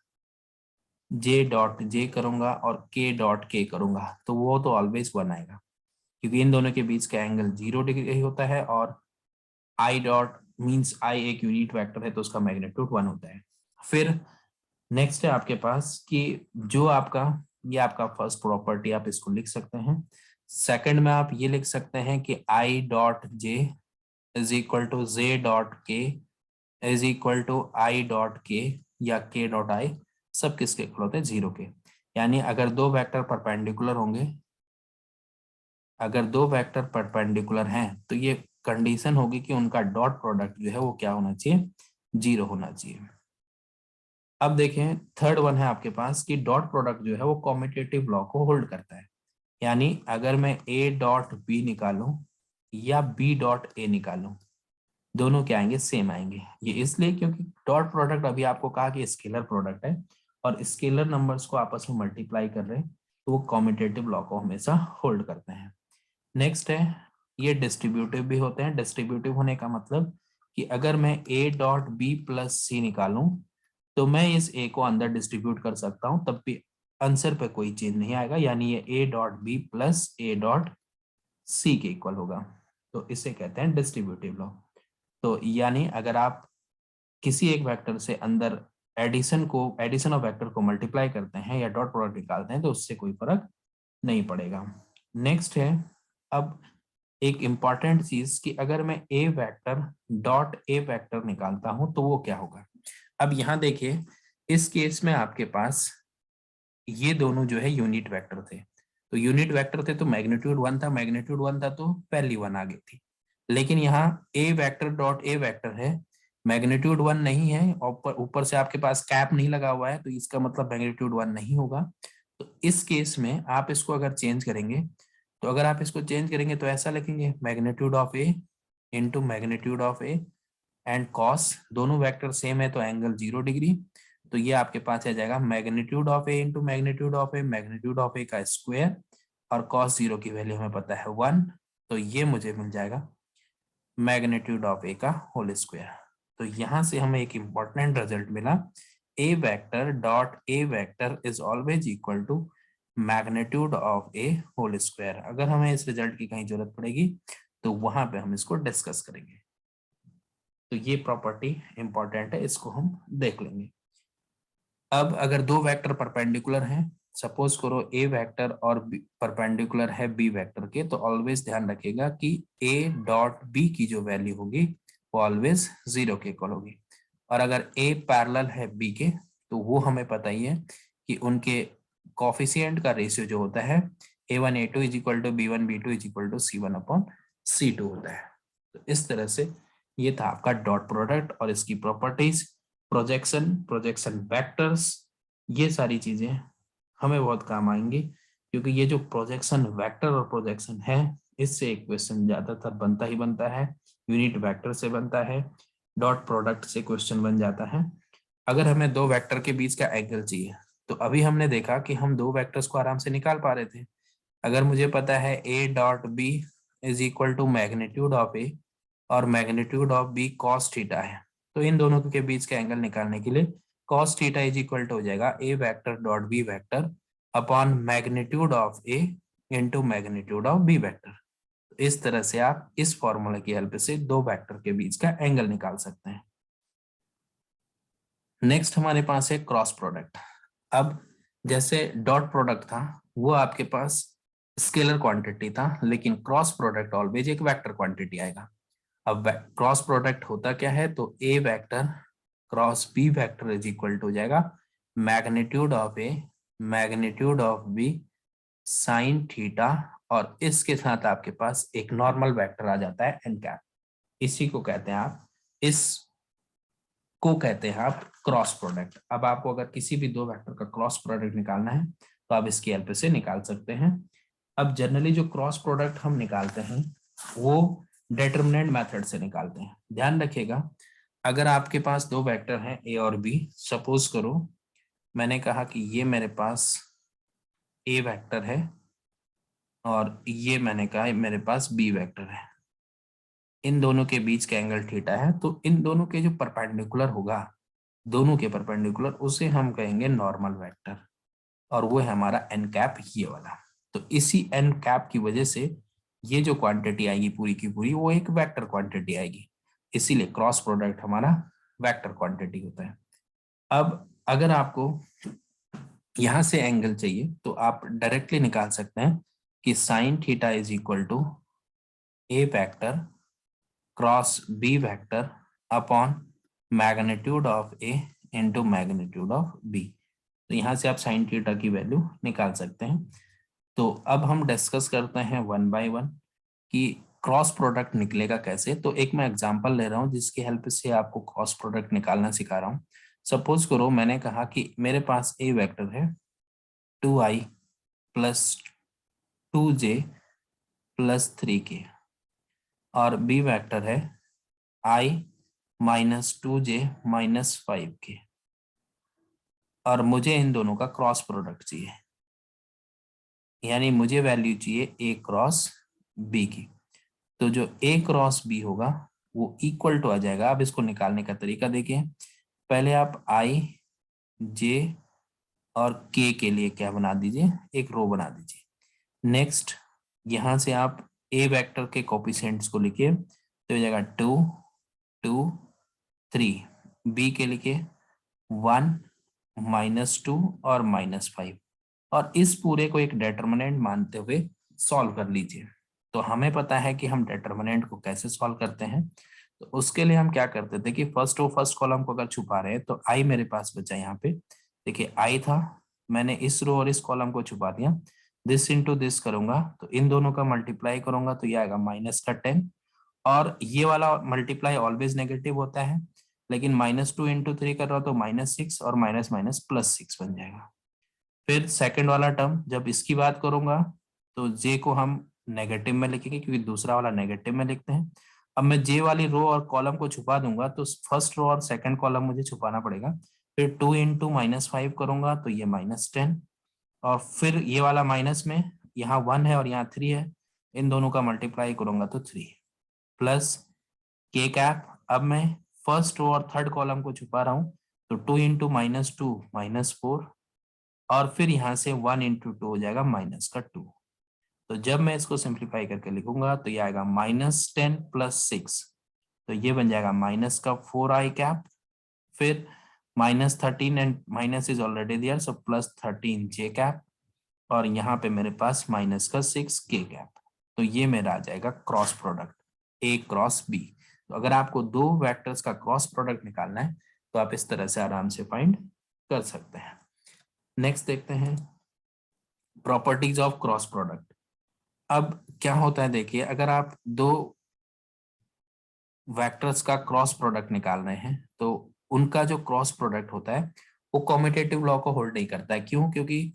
जे डॉट जे करूंगा और के डॉट के करूंगा तो वो तो ऑलवेज 1 आएगा, क्योंकि इन दोनों के बीच का एंगल 0 डिग्री होता है, और आई डॉट मीन्स आई एक यूनिट वेक्टर है तो उसका मैग्नीट्यूड 1 होता है। फिर नेक्स्ट है आपके पास कि जो आपका ये आपका फर्स्ट प्रॉपर्टी आप इसको लिख सकते हैं। सेकंड में आप ये लिख सकते हैं कि i dot j is equal to j dot k is equal to i dot k या के डॉट आई, सब किसके इक्वल होते हैं, 0 के। यानी अगर दो वेक्टर परपेंडिकुलर होंगे, अगर दो वेक्टर परपेंडिकुलर हैं तो ये कंडीशन होगी कि उनका डॉट प्रोडक्ट जो है वो क्या होना चाहिए, 0 होना चाहिए। अब देखें थर्ड वन है आपके पास कि डॉट प्रोडक्ट जो है वो कॉम्यूटेटिव लॉ को होल्ड करता है। यानी अगर मैं a डॉट बी निकालूं या b डॉट a निकालूं, दोनों क्या आएंगे, सेम आएंगे। ये इसलिए क्योंकि डॉट प्रोडक्ट अभी आपको कहा कि स्केलर प्रोडक्ट है और स्केलर नंबर्स को आपस में मल्टीप्लाई कर रहे हैं, तो वो कॉम्यूटेटिव लॉ को हमेशा होल्ड करते हैं। नेक्स्ट है ये डिस्ट्रीब्यूटिव भी होते हैं। डिस्ट्रीब्यूटिव होने का मतलब कि अगर मैं a डॉट बी प्लस सी निकालूं तो मैं इस a को अंदर डिस्ट्रीब्यूट कर सकता हूं, तब भी आंसर पे कोई चेंज नहीं आएगा, यानी ये a dot B plus a dot C के इक्वल होगा। तो इसे कहते हैं डिस्ट्रीब्यूटिव लॉ। तो यानी अगर आप किसी एक वेक्टर से अंदर एडिशन ऑफ वेक्टर को मल्टीप्लाई करते हैं या डॉट प्रोडक्ट निकालते हैं तो उससे कोई फर्क नहीं पड़ेगा। नेक्स्ट है अब एक इंपॉर्टेंट चीज कि अगर मैं ए वेक्टर डॉट ए वेक्टर निकालता हूं तो वो क्या होगा। अब यहां देखिए इस केस में आपके पास ये दोनों जो है यूनिट वेक्टर थे, तो यूनिट वेक्टर थे तो मैग्नीट्यूड 1 था, मैग्नीट्यूड 1 था तो पहली 1 आ गई थी। लेकिन यहाँ ए वेक्टर डॉट ए वेक्टर है, मैग्नीट्यूड 1 नहीं है और ऊपर से आपके पास कैप नहीं लगा हुआ है, तो इसका मतलब मैग्नीट्यूड 1 नहीं होगा। तो इस केस में आप इसको अगर चेंज करेंगे, तो अगर आप इसको चेंज करेंगे तो ऐसा लिखेंगे magnitude of A into magnitude of A and cos, दोनों वेक्टर सेम है तो एंगल 0 डिग्री। तो ये आपके पास आ जाएगा magnitude of A into magnitude of a, magnitude of a का स्क्वायर और कॉस 0 की वैल्यू हमें पता है 1, तो ये मुझे मिल जाएगा मैग्नीट्यूड ऑफ ए का होल स्क्वायर। तो यहां से हमें एक इंपॉर्टेंट रिजल्ट मिला, a vector dot a vector is always equal to magnitude of a whole square. अगर हमें इस रिजल्ट की कहीं जरूरत पड़ेगी तो वहां पे हम इसको डिस्कस करेंगे। तो ये प्रॉपर्टी इंपॉर्टेंट है, इसको हम देख लेंगे। अब अगर दो वेक्टर परपेंडिकुलर हैं, सपोज करो ए वेक्टर और परपेंडिकुलर है बी वेक्टर के, तो ऑलवेज ध्यान रखिएगा कि ए डॉट बी की जो वैल्यू होगी वो ऑलवेज 0 के इक्वल होगी। और अगर ए पैरेलल है बी के तो वो हमें पता ही है कि उनके कोफिशिएंट का रेशियो जो होता है a1 a2 is equal to b1 b2 is equal to c1 upon c2 होता है। तो इस तरह से ये था आपका डॉट प्रोडक्ट और इसकी प्रॉपर्टीज, प्रोजेक्शन, प्रोजेक्शन वेक्टर्स, ये सारी चीजें हमें बहुत काम आएंगी क्योंकि ये जो प्रोजेक्शन वेक्टर और प्रोजेक्शन है इससे एक क्वेश्चन ज्यादातर बनता ही बनता है, यूनिट वेक्टर से बनता है, डॉट प्रोडक्ट से क्वेश्चन बन जाता है। अगर हमें दो वेक्टर के बीच का एंगल चाहिए तो अभी हमने देखा कि हम दो वेक्टर्स को आराम से निकाल पा रहे थे। अगर मुझे पता है a dot b is equal to magnitude of a और magnitude of b cos theta है, तो इन दोनों के बीच का एंगल निकालने के लिए cos theta is equal to हो जाएगा a vector dot b vector upon magnitude of A into magnitude of B vector. इस तरह से आप इस फॉर्मूला की हेल्प से दो वेक्टर के बीच का एंगल निकाल सकते हैं। नेक्स्ट हमारे पास है क्रॉस प्रोडक्ट। अब जैसे डॉट प्रोडक्ट था वो आपके पास स्केलर क्वांटिटी था, लेकिन क्रॉस प्रोडक्ट ऑलवेज एक वेक्टर क्वांटिटी आएगा। अब क्रॉस प्रोडक्ट होता क्या है, तो ए vector cross B vector is equal to हो जाएगा magnitude of a magnitude of b sine theta, और इसके साथ आपके पास एक नॉर्मल वेक्टर आ जाता है एन कैप। इसी को कहते हैं आप इस को कहते हैं आप क्रॉस प्रोडक्ट। अब आपको अगर किसी भी दो वेक्टर का क्रॉस प्रोडक्ट निकालना है तो आप इसकी हेल्प से निकाल सकते हैं। अब जनरली जो क्रॉस प्रोडक्ट हम निकालते हैं वो डिटरमिनेंट मेथड से निकालते हैं। ध्यान रखिएगा अगर आपके पास दो वेक्टर हैं ए और बी, सपोज करो मैंने कहा कि ये मेरे पास ए वेक्टर है और ये मैंने कहा मेरे पास बी वेक्टर है, इन दोनों के बीच का एंगल थीटा है, तो इन दोनों के जो परपेंडिकुलर होगा, दोनों के परपेंडिकुलर, उसे हम कहेंगे नॉर्मल वेक्टर, और वो है हमारा एन कैप ये वाला। तो इसी एन कैप की वजह से ये जो क्वांटिटी आएगी पूरी की पूरी वो एक वेक्टर क्वांटिटी आएगी, इसीलिए क्रॉस प्रोडक्ट हमारा वेक्टर क्वांटिटी होता है। अब अगर आपको यहां से एंगल चाहिए तो आप डायरेक्टली निकाल सकते हैं कि sine theta is equal to A vector cross B vector upon magnitude of A into magnitude of B. तो यहाँ से आप साइन थीटा की वैल्यू निकाल सकते हैं। तो अब हम डिस्कस करते हैं वन बाय वन कि क्रॉस प्रोडक्ट निकलेगा कैसे। तो एक मैं एग्जांपल ले रहा हूँ जिसकी हेल्प से आपको क्रॉस प्रोडक्ट निकालना सिखा रहा हूँ। सपोज करो मैंने कहा कि मेरे पास ए वेक्टर है 2i plus 2j plus 3k और बी वेक्टर है i minus 2j minus 5k और मुझे इन दोनों का क्रॉस प्रोडक्ट चाहिए, यानी मुझे वैल्यू चाहिए ए क्रॉस बी की। तो जो ए क्रॉस बी होगा वो इक्वल टू आ जाएगा। अब इसको निकालने का तरीका देखिए। पहले आप आई जे और के लिए क्या बना दीजिए, एक रो बना दीजिए। नेक्स्ट यहां से आप ए वेक्टर के कोफिशिएंट्स को लिखिए, तो हो जाएगा 2 2 3। बी के लिखिए 1 -2 और -5 और इस पूरे को एक डेटर्मिनेंट मानते हुए सॉल्व कर लीजिए। तो हमें पता है कि हम डेटर्मिनेंट को कैसे सॉल्व करते हैं। तो उसके लिए हम क्या करते थे कि फर्स्ट कॉलम को अगर छुपा रहे हैं तो आई मेरे पास बचा यहाँ पे। देखिए आई था, मैंने इस रो और इस कॉलम को छुपा दिया। दिस इंटू दिस करूंगा तो इन दोनों का मल्टीप्लाई करूंगा तो ये आएगा -10 और ये वाला मल्टीप्लाई ऑलवेज नेगेटिव होता है, लेकिन -2 इंटू 3 कर रहा हो तो -6 और माइनस माइनस +6 बन जाएगा। फिर सेकंड वाला टर्म जब इसकी बात करूंगा तो जे को हम नेगेटिव में लिखेंगे क्योंकि दूसरा वाला नेगेटिव में लिखते हैं। अब मैं जे वाली रो और कॉलम को छुपा दूंगा तो फर्स्ट रो और सेकंड कॉलम मुझे छुपाना पड़ेगा। फिर 2 इंटू -5 करूंगा तो ये -10 और फिर ये वाला माइनस में यहाँ 1 है और यहाँ 3 है, इन दोनों का मल्टीप्लाई करूंगा तो 3 प्लस के कैप। अब मैं फर्स्ट रो और थर्ड कॉलम को छुपा रहा हूँ तो 2 इंटू -2 -4 और फिर यहाँ से 1 इंटू 2 हो जाएगा -2। तो जब मैं इसको सिंप्लीफाई करके लिखूंगा तो ये आएगा -10 प्लस 6, तो ये बन जाएगा -4i कैप। फिर -13 and minus is already there so +13 J cap और यहाँ पे मेरे पास -6 के कैप। तो ये मेरा आ जाएगा cross product A cross B. तो अगर आपको दो वेक्टर्स का क्रॉस प्रोडक्ट निकालना है तो आप इस तरह से आराम से फाइंड कर सकते हैं। नेक्स्ट देखते हैं प्रॉपर्टीज ऑफ क्रॉस प्रोडक्ट। अब क्या होता है देखिए, अगर आप दो वेक्टर्स का क्रॉस प्रोडक्ट निकाल रहे हैं तो उनका जो क्रॉस प्रोडक्ट होता है वो कॉम्यूटेटिव लॉ को होल्ड नहीं करता है। क्यों? क्योंकि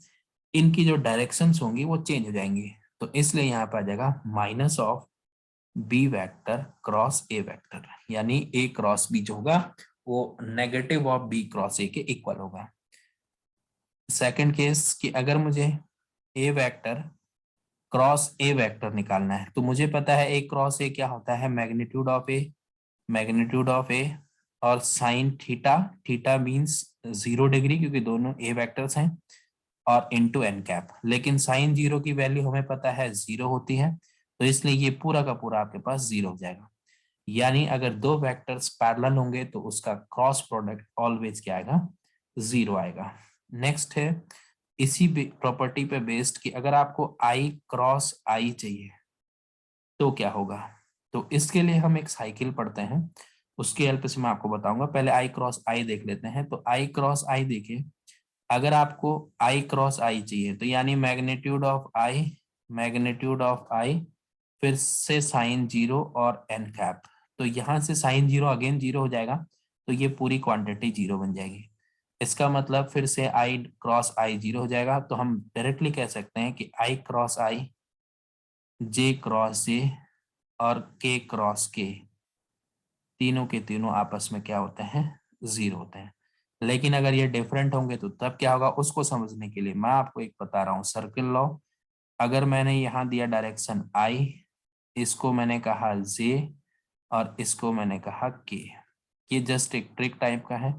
इनकी जो डायरेक्शंस होंगी वो चेंज हो जाएंगी। तो इसलिए यहाँ पे आ जाएगा minus of B vector cross A vector, यानी ए क्रॉस बी जो होगा वो negative of B cross A के इक्वल होगा। सेकंड केस कि अगर मुझे A vector cross A vector निकालना है तो मुझे पता है ए क्रॉस ए क्या होता है, मैग्नीट्यूड ऑफ ए और sine theta, theta means 0 degree क्योंकि दोनों ए वेक्टर्स हैं, और इनटू एन कैप। लेकिन साइन 0 की वैल्यू हमें पता है 0 होती है, तो इसलिए ये पूरा का पूरा आपके पास 0 हो जाएगा। यानी अगर दो वेक्टर्स पैरेलल होंगे तो उसका क्रॉस प्रोडक्ट ऑलवेज क्या आएगा, 0 आएगा। नेक्स्ट है इसी प्रॉपर्टी पे बेस्ड कि अगर आपको आई क्रॉस आई चाहिए तो क्या होगा। तो इसके लिए हम एक साइकिल पढ़ते हैं, उसकी हेल्प से मैं आपको बताऊंगा। पहले आई क्रॉस आई देख लेते हैं। तो आई क्रॉस आई देखिए, अगर आपको आई क्रॉस आई चाहिए तो यानी मैग्नीट्यूड ऑफ आई फिर से साइन 0 और एन कैप। तो यहाँ से साइन 0 अगेन 0 हो जाएगा तो ये पूरी क्वांटिटी 0 बन जाएगी। इसका मतलब फिर से आई क्रॉस आई 0 हो जाएगा। तो हम डायरेक्टली कह सकते हैं कि आई क्रॉस आई, जे क्रॉस जे और के क्रॉस के, तीनों के तीनों आपस में क्या होते हैं, 0 होते हैं। लेकिन अगर ये डिफरेंट होंगे तो तब क्या होगा, उसको समझने के लिए मैं आपको एक बता रहा हूँ सर्किल लॉ। अगर मैंने यहाँ दिया डायरेक्शन आई, इसको मैंने कहा जे और इसको मैंने कहा के, ये जस्ट एक ट्रिक टाइप का है।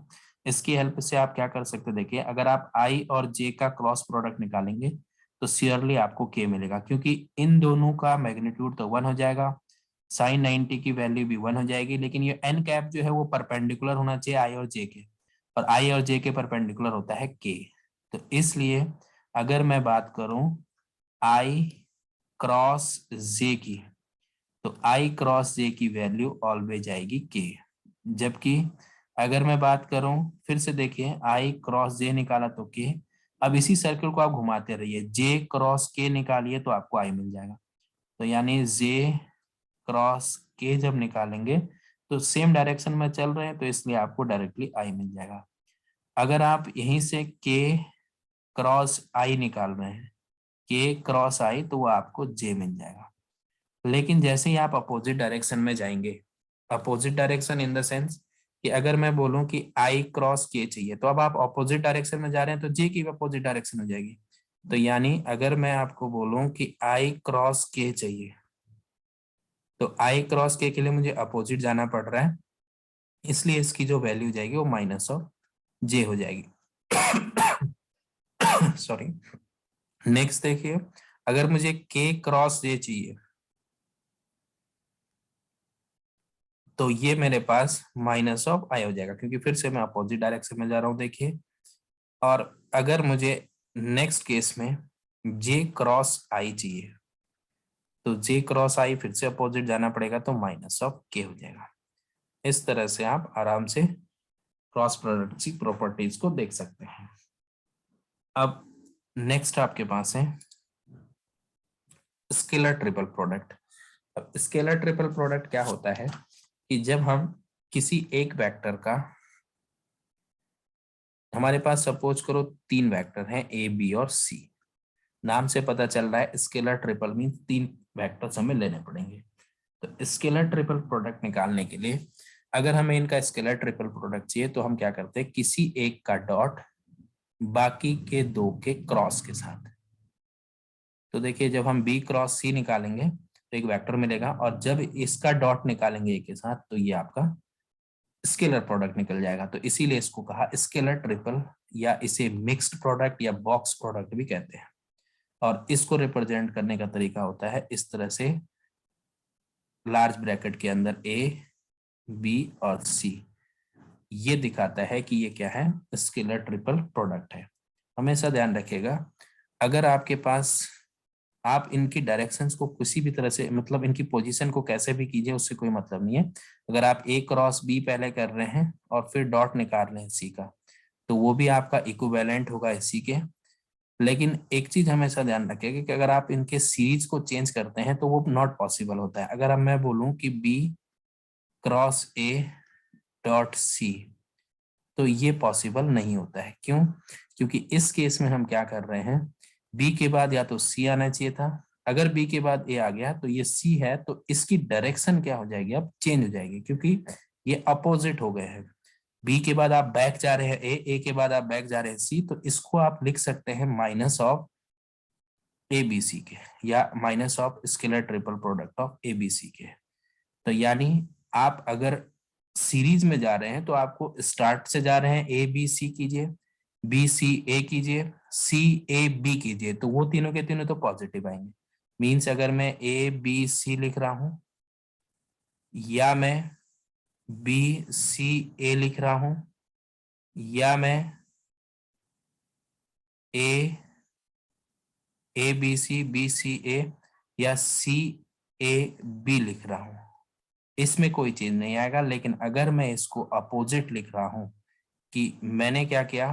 इसकी हेल्प से आप क्या कर सकते हैं, देखिए अगर आप आई और जे का क्रॉस प्रोडक्ट निकालेंगे तो श्योरली आपको के मिलेगा क्योंकि इन दोनों का मैग्नीट्यूड तो 1 हो जाएगा, साइन 90 की वैल्यू भी 1 हो जाएगी। लेकिन ये एन कैप जो है वो परपेंडिकुलर होना चाहिए आई और जे के, और आई और जे के परपेंडिकुलर होता है के। तो इसलिए अगर मैं बात करूं आई क्रॉस जे की, तो आई क्रॉस जे की वैल्यू ऑलवेज आएगी के। जबकि अगर मैं बात करूं फिर से देखिए, आई क्रॉस जे निकाला तो के। अब इसी सर्कल को आप घुमाते रहिए, जे क्रॉस के निकालिए तो आपको आई मिल जाएगा। तो यानी जे क्रॉस के जब निकालेंगे तो सेम डायरेक्शन में चल रहे हैं, तो इसलिए आपको डायरेक्टली आई मिल जाएगा। अगर आप यहीं से के क्रॉस आई निकाल रहे हैं, के क्रॉस आई, तो वो आपको जे मिल जाएगा। लेकिन जैसे ही आप अपोजिट डायरेक्शन में जाएंगे, opposite direction in the sense कि अगर मैं बोलूं कि आई क्रॉस के चाहिए, तो अब आप अपोजिट डायरेक्शन में जा रहे हैं तो जे की अपोजिट डायरेक्शन हो जाएगी। तो यानी अगर मैं आपको बोलूं कि आई क्रॉस के चाहिए, तो आई क्रॉस के लिए मुझे अपोजिट जाना पड़ रहा है, इसलिए इसकी जो वैल्यू जाएगी वो माइनस ऑफ जे हो जाएगी। सॉरी। नेक्स्ट देखिए, अगर मुझे के क्रॉस जे चाहिए, तो ये मेरे पास माइनस ऑफ आई हो जाएगा, क्योंकि फिर से मैं अपोजिट डायरेक्शन में जा रहा हूं, देखिए। और अगर मुझे नेक्स्ट केस में जे क्रॉस आई चाहिए, तो जे क्रॉस आई फिर से अपोजिट जाना पड़ेगा, तो माइनस ऑफ के हो जाएगा। इस तरह से आप आराम से क्रॉस प्रोडक्ट की प्रॉपर्टीज को देख सकते हैं। अब नेक्स्ट आपके पास है स्केलर ट्रिपल प्रोडक्ट। अब स्केलर ट्रिपल प्रोडक्ट क्या होता है कि जब हम किसी एक वेक्टर का, हमारे पास सपोज करो 3 वेक्टर हैं ए बी और सी, नाम से पता चल रहा है स्केलर ट्रिपल मीन 3 वेक्टर्स हमें लेने पड़ेंगे। तो स्केलर ट्रिपल प्रोडक्ट निकालने के लिए अगर हमें इनका स्केलर ट्रिपल प्रोडक्ट चाहिए, तो हम क्या करते हैं, किसी एक का डॉट बाकी के 2 के क्रॉस के साथ। तो देखिए, जब हम बी क्रॉस सी निकालेंगे तो एक वेक्टर मिलेगा, और जब इसका डॉट निकालेंगे ए के साथ, तो ये आपका स्केलर प्रोडक्ट निकल जाएगा। तो इसीलिए इसको कहा स्केलर ट्रिपल, या इसे मिक्स्ड प्रोडक्ट या बॉक्स प्रोडक्ट भी कहते हैं। और इसको रिप्रेजेंट करने का तरीका होता है इस तरह से, लार्ज ब्रैकेट के अंदर ए बी और सी, ये दिखाता है कि ये क्या है, स्केलर ट्रिपल प्रोडक्ट है। हमेशा ध्यान रखिएगा, अगर आपके पास, आप इनकी डायरेक्शंस को किसी भी तरह से, मतलब इनकी पोजीशन को कैसे भी कीजिए, उससे कोई मतलब नहीं है। अगर आप ए क्रॉस बी पहले कर रहे हैं और फिर डॉट निकाल रहे हैं सी का, तो वो भी आपका इक्विवेलेंट होगा इसी के। लेकिन एक चीज हमेशा ध्यान रखिएगा कि अगर आप इनके सीरीज को चेंज करते हैं तो वो नॉट पॉसिबल होता है। अगर अब मैं बोलूं कि B cross A dot C, तो ये पॉसिबल नहीं होता है। क्यों? क्योंकि इस केस में हम क्या कर रहे हैं, बी के बाद या तो सी आना चाहिए था, अगर बी के बाद ए आ गया तो ये सी है, तो इसकी डायरेक्शन क्या हो जाएगी, अब चेंज हो जाएगी, क्योंकि ये अपोजिट हो गए हैं। बी के बाद आप बैक जा रहे हैं ए के बाद आप बैक जा रहे हैं सी, तो इसको आप लिख सकते हैं minus of A B C के, या minus of scalar triple product of A B C के। तो यानी आप अगर सीरीज में जा रहे हैं तो आपको स्टार्ट से जा रहे हैं, ए बी सी कीजिए, बी सी ए कीजिए, सी ए बी कीजिए, तो वो तीनों के तीनों तो पॉजिटिव आएंगे। मीन्स अगर मैं ए बी सी लिख रहा हूं, या मैं बी सी ए लिख रहा हूं, या मैं ए बी सी ए, या सी ए बी लिख रहा हूं, इसमें कोई चेंज नहीं आएगा। लेकिन अगर मैं इसको अपोजिट लिख रहा हूं कि मैंने क्या किया,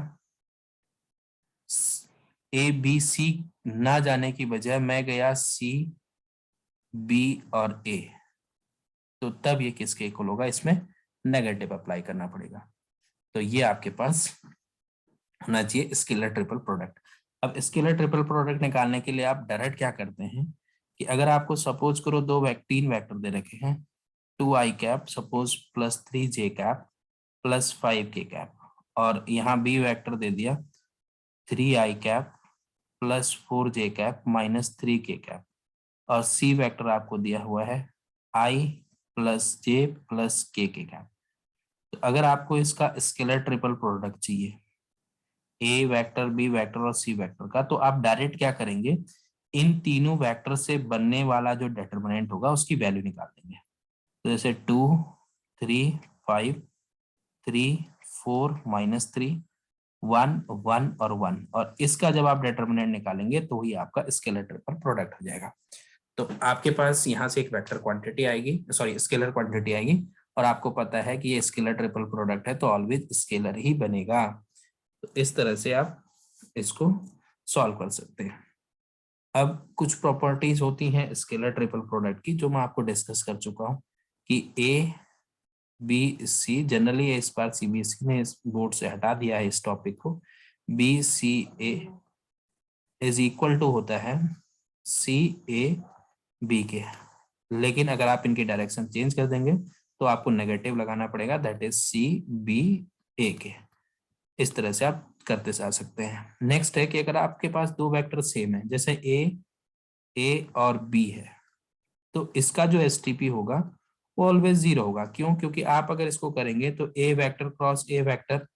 ए बी सी ना जाने की बजाय मैं गया सी बी और ए, तो तब ये किसके इक्वल होगा, इसमें नेगेटिव अप्लाई करना पड़ेगा। तो ये आपके पास होना चाहिए स्केलर ट्रिपल प्रोडक्ट। अब स्केलर ट्रिपल प्रोडक्ट निकालने के लिए आप डायरेक्ट क्या करते हैं कि अगर आपको सपोज करो 3 वेक्टर दे रखे हैं, 2 आई कैप सपोज प्लस 3 जे कैप प्लस 5 के कैप, और यहाँ बी वेक्टर दे दिया 3 आई कैप प्लस 4 जे कैप माइनस 3 के कैप, और सी वेक्टर आपको दिया हुआ है आई प्लस जे प्लस के कैप। तो अगर आपको इसका स्केलर ट्रिपल प्रोडक्ट चाहिए, ए वेक्टर बी वेक्टर और सी वेक्टर का, तो आप डायरेक्ट क्या करेंगे, इन तीनों वेक्टर से बनने वाला जो डिटरमिनेंट होगा उसकी वैल्यू निकाल देंगे। तो जैसे 2 3 5 3 4 माइनस 3 1 1 और 1, और इसका जब आप डिटरमिनेंट निकालेंगे तो ही आपका स्केलर ट्रिपल प्रोडक्ट हो जाएगा। तो आपके पास यहाँ से एक वेक्टर क्वांटिटी आएगी, सॉरी स्केलर क्वांटिटी आएगी, और आपको पता है कि ये स्केलर ट्रिपल प्रोडक्ट है तो ऑलवेज स्केलर ही बनेगा। तो इस तरह से आप इसको सॉल्व कर सकते हैं। अब कुछ प्रॉपर्टीज होती हैं स्केलर ट्रिपल प्रोडक्ट की जो मैं आपको डिस्कस कर चुका हूं कि ए बी सी, जनरली इस बार सीबीएसई ने इस बोर्ड से हटा दिया है इस टॉपिक को, B C A is equal to होता है सी ए बी के। लेकिन अगर आप इनकी डायरेक्शन चेंज कर देंगे तो आपको नेगेटिव लगाना पड़ेगा, दैट इज सी बी ए के। इस तरह से आप करते जा सकते हैं। नेक्स्ट है कि अगर आपके पास दो वेक्टर सेम है, जैसे ए और बी है, तो इसका जो एसटीपी होगा वो ऑलवेज 0 होगा। क्यों? क्योंकि आप अगर इसको करेंगे तो ए वेक्टर क्रॉस ए वेक्टर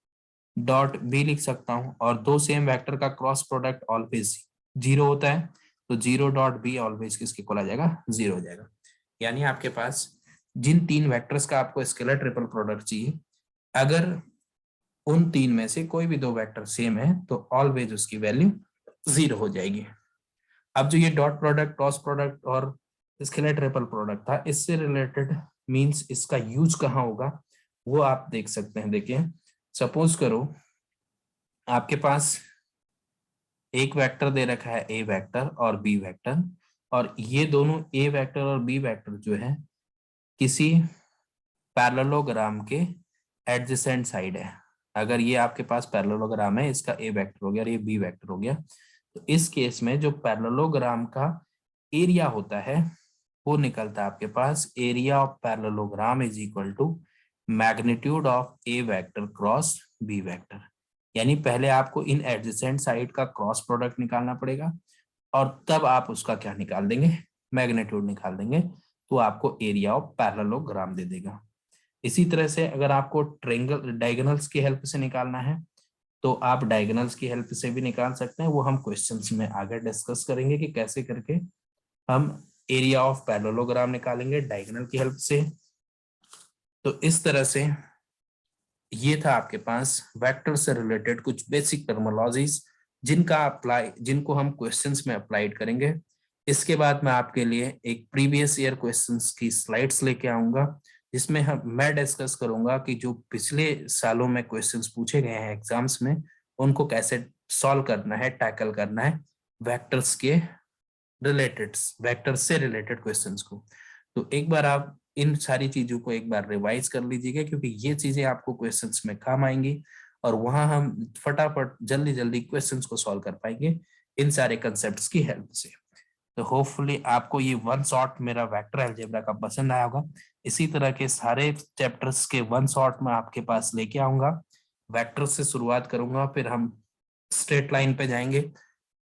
डॉट बी लिख सकता हूं, और दो सेम वेक्टर का क्रॉस प्रोडक्ट ऑलवेज 0 होता है, तो 0 डॉट बी ऑलवेज किसके इक्वल आ जाएगा? 0 हो जाएगा। यानी आपके पास जिन तीन वेक्टर्स का आपको स्केलर ट्रिपल प्रोडक्ट चाहिए, अगर उन तीन में से कोई भी दो वेक्टर सेम है तो ऑलवेज उसकी वैल्यू 0 हो जाएगी। अब जो ये डॉट प्रोडक्ट, क्रॉस प्रोडक्ट और स्केलर ट्रिपल प्रोडक्ट था, इससे रिलेटेड मींस इसका यूज कहाँ होगा वो आप देख सकते हैं। देखिए, सपोज करो आपके पास एक वेक्टर दे रखा है ए वेक्टर और बी वेक्टर, और ये दोनों ए वेक्टर और बी वेक्टर जो है किसी पैरेललोग्राम के एडजेसेंट साइड है। अगर ये आपके पास पैरेललोग्राम है, इसका ए वेक्टर हो गया और ये बी वेक्टर हो गया, तो इस केस में जो पैरेललोग्राम का एरिया होता है वो निकलता है आपके पास area of parallelogram is equal to magnitude of A vector cross B vector. यानी पहले आपको इन एडजेसेंट साइड का क्रॉस प्रोडक्ट निकालना पड़ेगा और तब आप उसका क्या निकाल देंगे? मैग्नीट्यूड निकाल देंगे, तो आपको एरिया ऑफ पैरेललोग्राम दे देगा। इसी तरह से अगर आपको ट्रायंगल डायगोनल्स की हेल्प से निकालना है तो आप डायगोनल्स की हेल्प से भी निकाल सकते हैं। वो हम क्वेश्चंस में आगे डिस्कस करेंगे कि कैसे करके हम एरिया ऑफ पैरेललोग्राम निकालेंगे डायगोनल की हेल्प से। तो इस तरह से ये था आपके पास वेक्टर से रिलेटेड कुछ बेसिक टर्मिनोलॉजीज जिनको हम क्वेश्चंस में अप्लाइड करेंगे। इसके बाद मैं आपके लिए एक प्रीवियस ईयर क्वेश्चंस की स्लाइड्स लेके आऊंगा जिसमें मैं डिस्कस करूंगा कि जो पिछले सालों में क्वेश्चंस पूछे गए हैं एग्जाम्स में उनको कैसे सॉल्व करना है, टैकल करना है वेक्टर्स के रिलेटेड, वेक्टर से रिलेटेड क्वेश्चंस को। तो एक बार आप इन सारी चीजों को एक बार रिवाइज कर लीजिएगा, क्योंकि ये चीजें आपको क्वेश्चंस में काम आएंगी और वहां हम फटाफट जल्दी जल्दी क्वेश्चंस को सॉल्व कर पाएंगे इन सारे कंसेप्ट्स की हेल्प से। तो होपफुली आपको ये वन शॉट मेरा वेक्टर अलजेब्रा का पसंद आया होगा। इसी तरह के सारे चैप्टर्स के वन शॉट में आपके पास लेके आऊंगा। वेक्टर से शुरुआत करूंगा, फिर हम स्ट्रेट लाइन पे जाएंगे,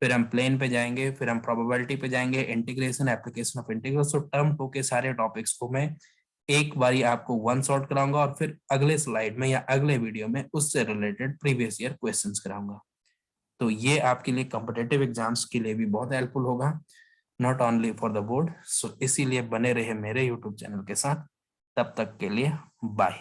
फिर हम प्लेन पे जाएंगे, फिर हम प्रोबेबिलिटी पे जाएंगे, इंटीग्रेशन, एप्लीकेशन ऑफ इंटीग्रल। तो टर्म टू के सारे टॉपिक्स को मैं एक बारी आपको वन शॉट कराऊंगा और फिर अगले स्लाइड में या अगले वीडियो में उससे रिलेटेड प्रीवियस ईयर क्वेश्चंस कराऊंगा। तो ये आपके लिए कॉम्पिटिटिव एग्जाम्स के लिए भी बहुत हेल्पफुल होगा, not only for the board. So इसीलिए बने रहे मेरे यूट्यूब चैनल के साथ। तब तक के लिए बाय।